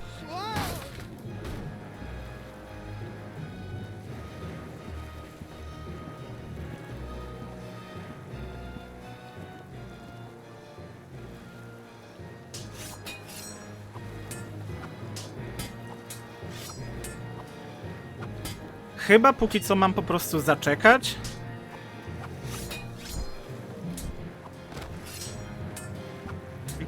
Chyba póki co mam po prostu zaczekać.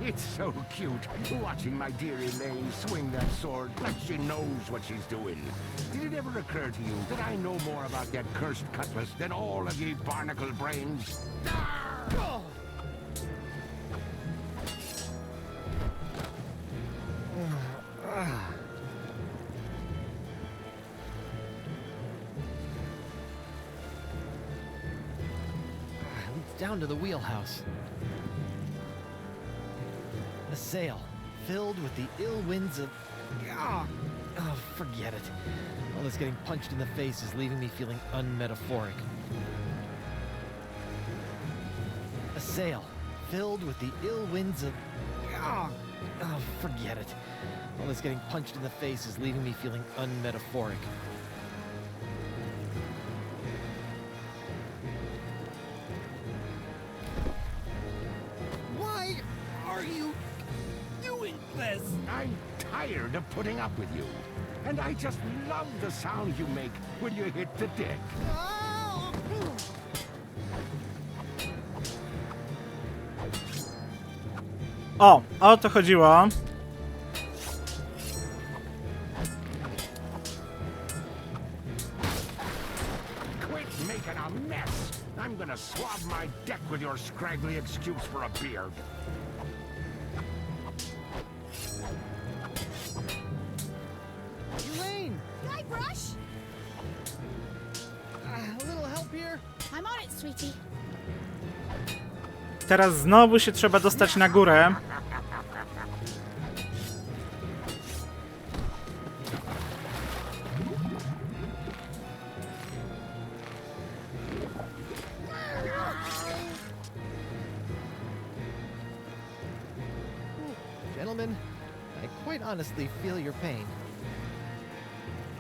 It's so cute, watching my dear Elaine swing that sword like she knows what she's doing. Did it ever occur to you that I know more about that cursed cutlass than all of ye barnacle brains? Oh. Leads down to the wheelhouse. A sail filled with the ill winds of... Oh, forget it. All this getting punched in the face is leaving me feeling unmetaphoric. A sail filled with the ill winds of... Oh, forget it. All this getting punched in the face is leaving me feeling unmetaphoric. Why are you doing this? I'm tired of putting up with you. And I just love the sound you make when you hit the deck. O to chodziło. Quit making a mess. I'm gonna swab my deck with your scraggly excuse for a beard. Elaine! Guybrush! A little help here? I'm on it, sweetie. Teraz znowu się trzeba dostać na górę. Gentlemen, I quite honestly feel your pain.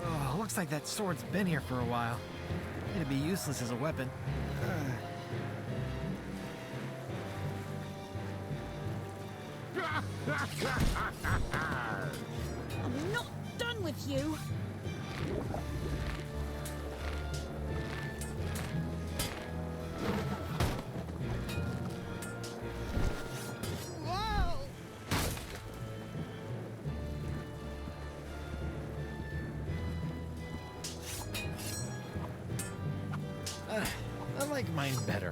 Oh, looks like that sword's been here for a while. It'd be useless as a weapon. I'm not done with you. I like mine better.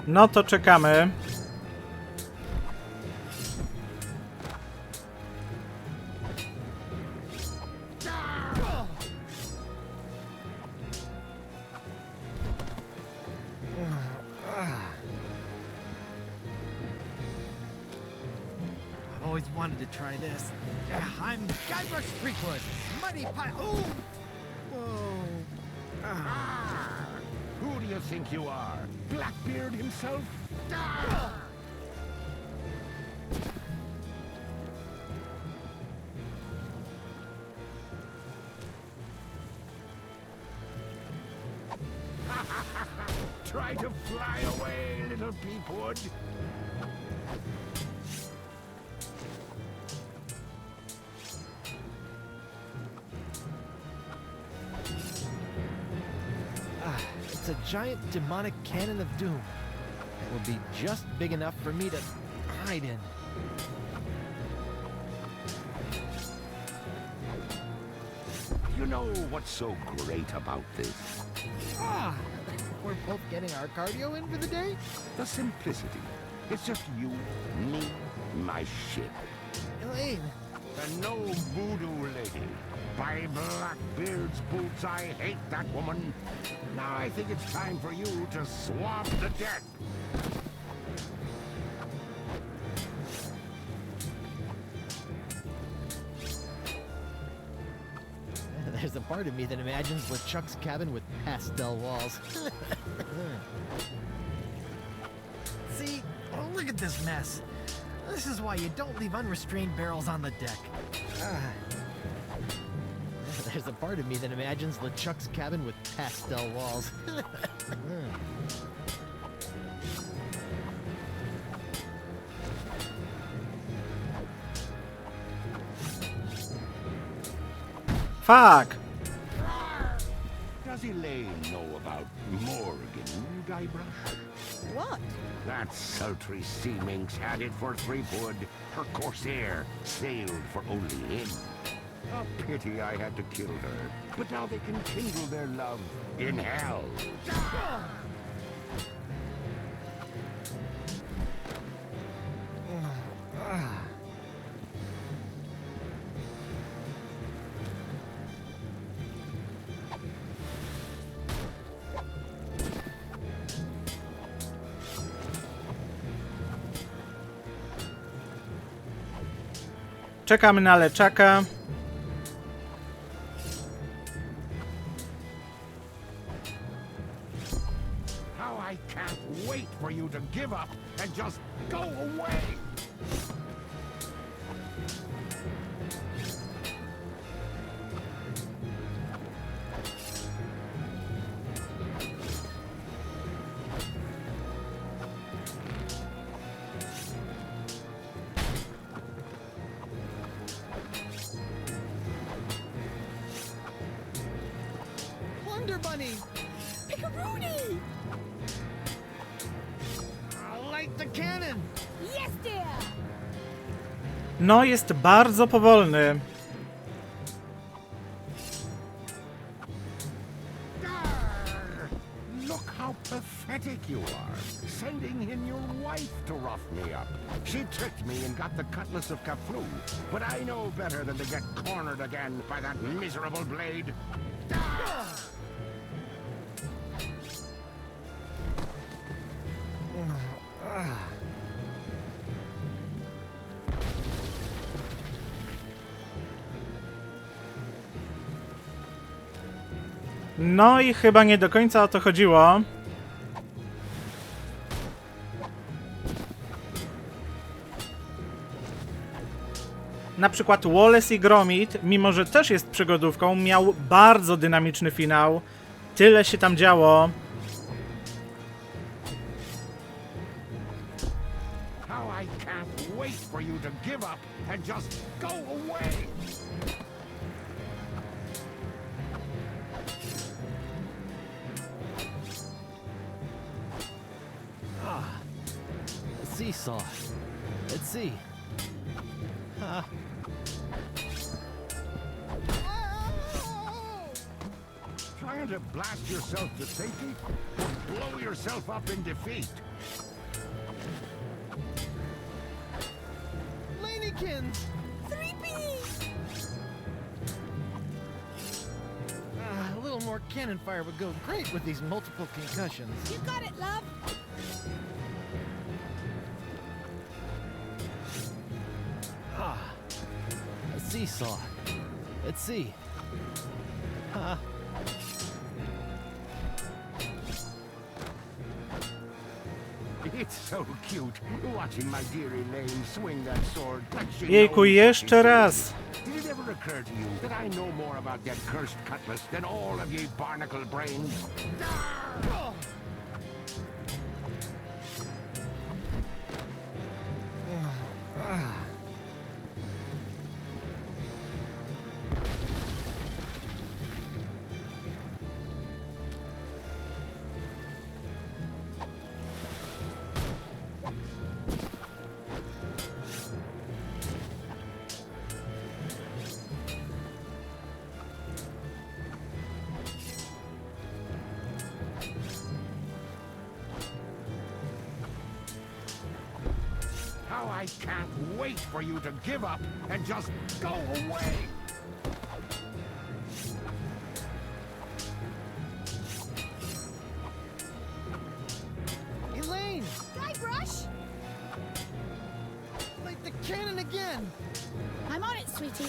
No to czekamy. I've always wanted to try this. I'm Guybrush Threepwood, Muddy Pie. Oh! Whoa! Who do you think you are? Blackbeard himself? Try to fly away, little peepwood. It's a giant demonic cannon of doom. It will be just big enough for me to hide in. You know what's so great about this? We're both getting our cardio in for the day? The simplicity. It's just you, me, my ship. Elaine! And no voodoo lady. By Blackbeard's boots, I hate that woman. Now I think it's time for you to swab the deck. There's a part of me that imagines LeChuck's cabin with pastel walls. See? Oh, look at this mess. This is why you don't leave unrestrained barrels on the deck. There's a part of me that imagines LeChuck's cabin with pastel walls. Fuck! Does Elaine know about Morgan, Guybrush? What? That sultry sea minx had it for Threepwood. Her corsair sailed for only him. A pity I had to kill her. But now they can kindle their love in hell. Czekamy na leczaka. How I can't wait for you to give up and just go away. Bunny! Pickaroony! I'll light the cannon! Yes, dear! No, jest bardzo powolny. Look how pathetic you are, sending in your wife to rough me up. She tricked me and got the cutlass of Kaflu, but I know better than to get cornered again by that miserable blade. No i chyba nie do końca o to chodziło. Na przykład Wallace i Gromit, mimo że też jest przygodówką, miał bardzo dynamiczny finał. Tyle się tam działo. wait for you to give up and just go away. A seesaw. Let's see. Trying to blast yourself to safety or blow yourself up in defeat. Lanykins! 3P! A little more cannon fire would go great with these multiple concussions. You got it, love. A seesaw. Let's see. It's so cute watching my dear Elaine swing that sword like she Jejku, knows jeszcze what raz. she's doing. Did it ever occur to you that I know more about that cursed cutlass than all of ye barnacle brains? How I can't wait for you to give up and just go away! Elaine! Guybrush! Light the cannon again! I'm on it, sweetie.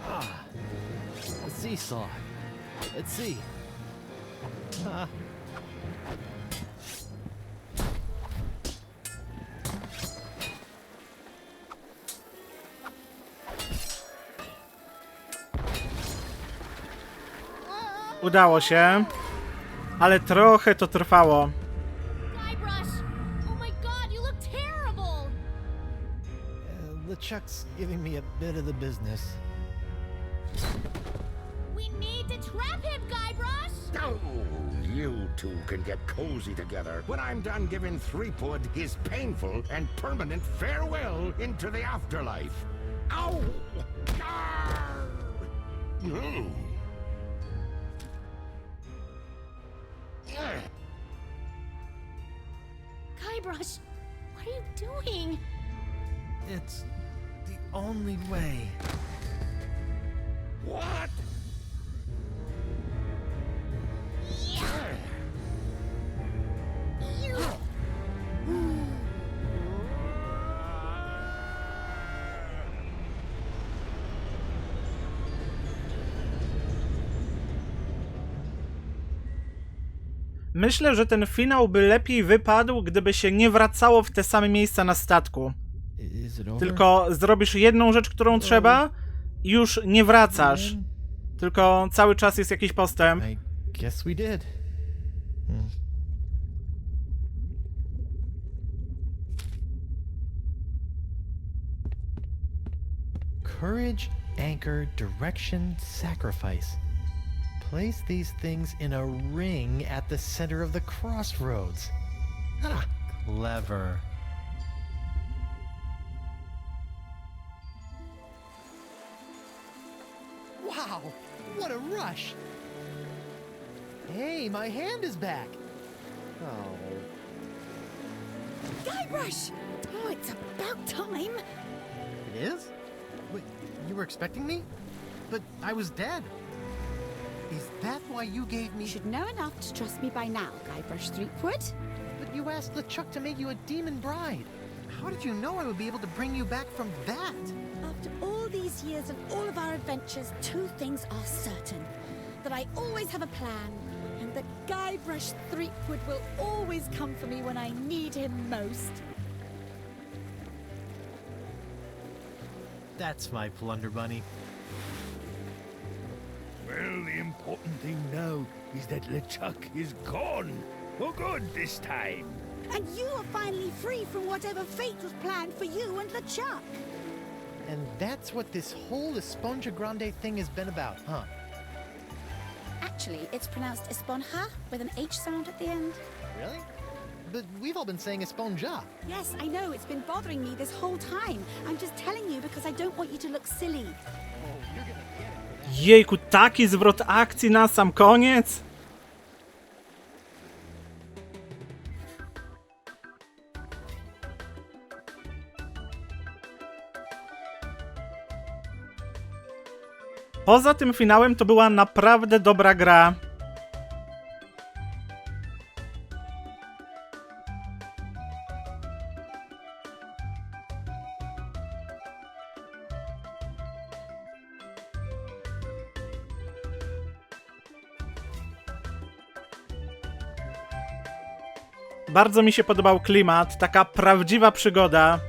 A seesaw. Let's see. Udało się, ale trochę to trwało. Guybrush! Oh my god, you look terrible! LeChuck's giving me a bit of the business. We need to trap him, Guybrush! Oh, you two can get cozy together when I'm done giving Threepwood his painful and permanent farewell into the afterlife. Ow! Arr! Mm. Guybrush, what are you doing? It's the only way. What? Myślę, że ten finał by lepiej wypadł, gdyby się nie wracało w te same miejsca na statku. Is it over? Tylko zrobisz jedną rzecz, którą trzeba i już nie wracasz. Tylko cały czas jest jakiś postęp. I guess we did. Courage, anchor, direction, sacrifice. Place these things in a ring at the center of the crossroads. Ah, clever. Wow, what a rush! Hey, my hand is back. Oh. Guybrush! Oh, it's about time. It is? Wait, you were expecting me? But I was dead. Is that why you gave me... You should know enough to trust me by now, Guybrush Threepwood. But you asked LeChuck to make you a demon bride. How did you know I would be able to bring you back from that? After all these years and all of our adventures, two things are certain. That I always have a plan, and that Guybrush Threepwood will always come for me when I need him most. That's my plunder bunny. Well, the important thing now is that LeChuck is gone. For good this time. And you are finally free from whatever fate was planned for you and LeChuck. And that's what this whole Esponja Grande thing has been about, huh? Actually, it's pronounced Esponja with an H sound at the end. Really? But we've all been saying Esponja. Yes, I know. It's been bothering me this whole time. I'm just telling you because I don't want you to look silly. Jejku, taki zwrot akcji na sam koniec? Poza tym finałem to była naprawdę dobra gra. Bardzo mi się podobał klimat, taka prawdziwa przygoda.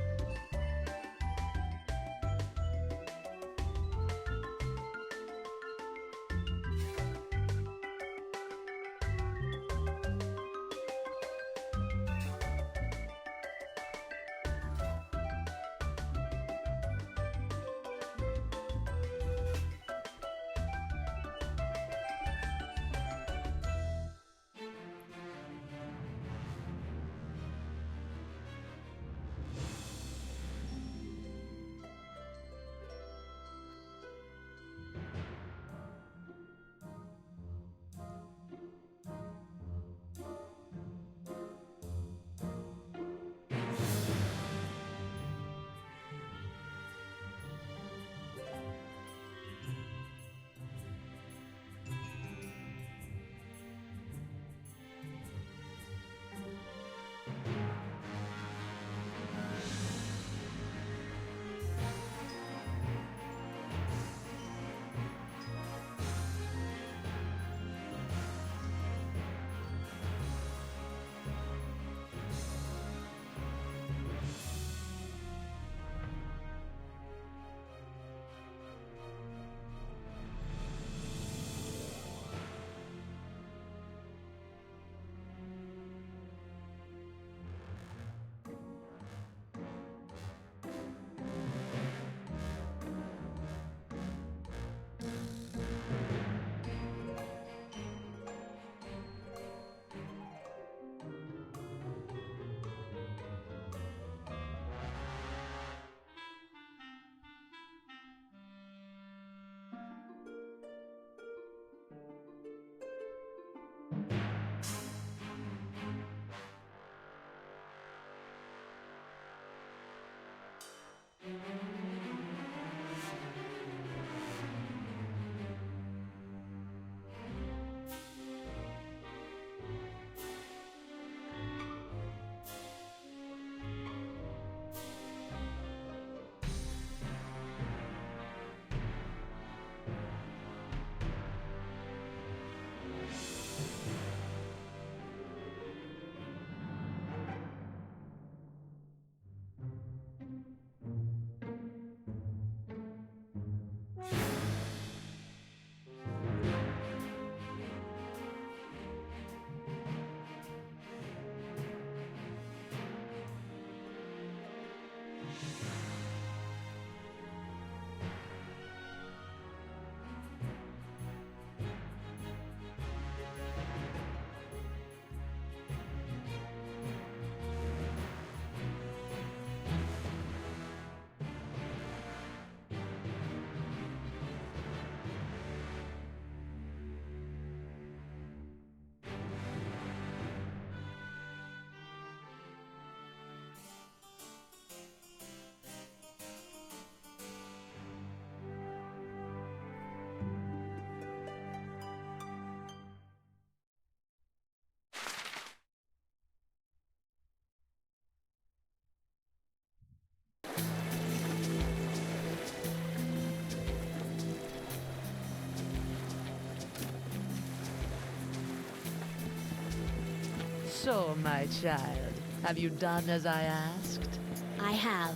So, my child, have you done as I asked? I have.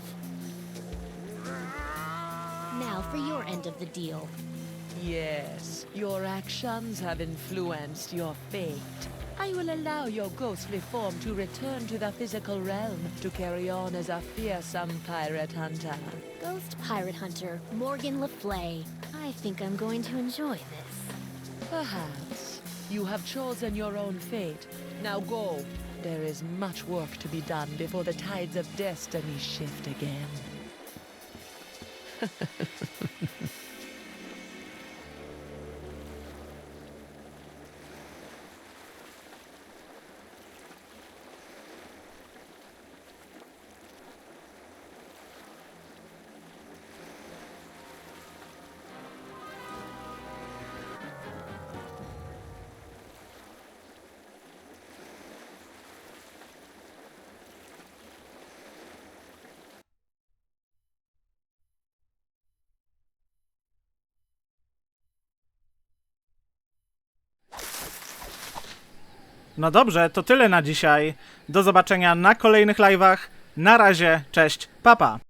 Now for your end of the deal. Yes, your actions have influenced your fate. I will allow your ghostly form to return to the physical realm to carry on as a fearsome pirate hunter. Ghost pirate hunter Morgan LaFlay. I think I'm going to enjoy this. Perhaps. You have chosen your own fate. Now go. There is much work to be done before the tides of destiny shift again. No dobrze, to tyle na dzisiaj. Do zobaczenia na kolejnych live'ach. Na razie, cześć, papa.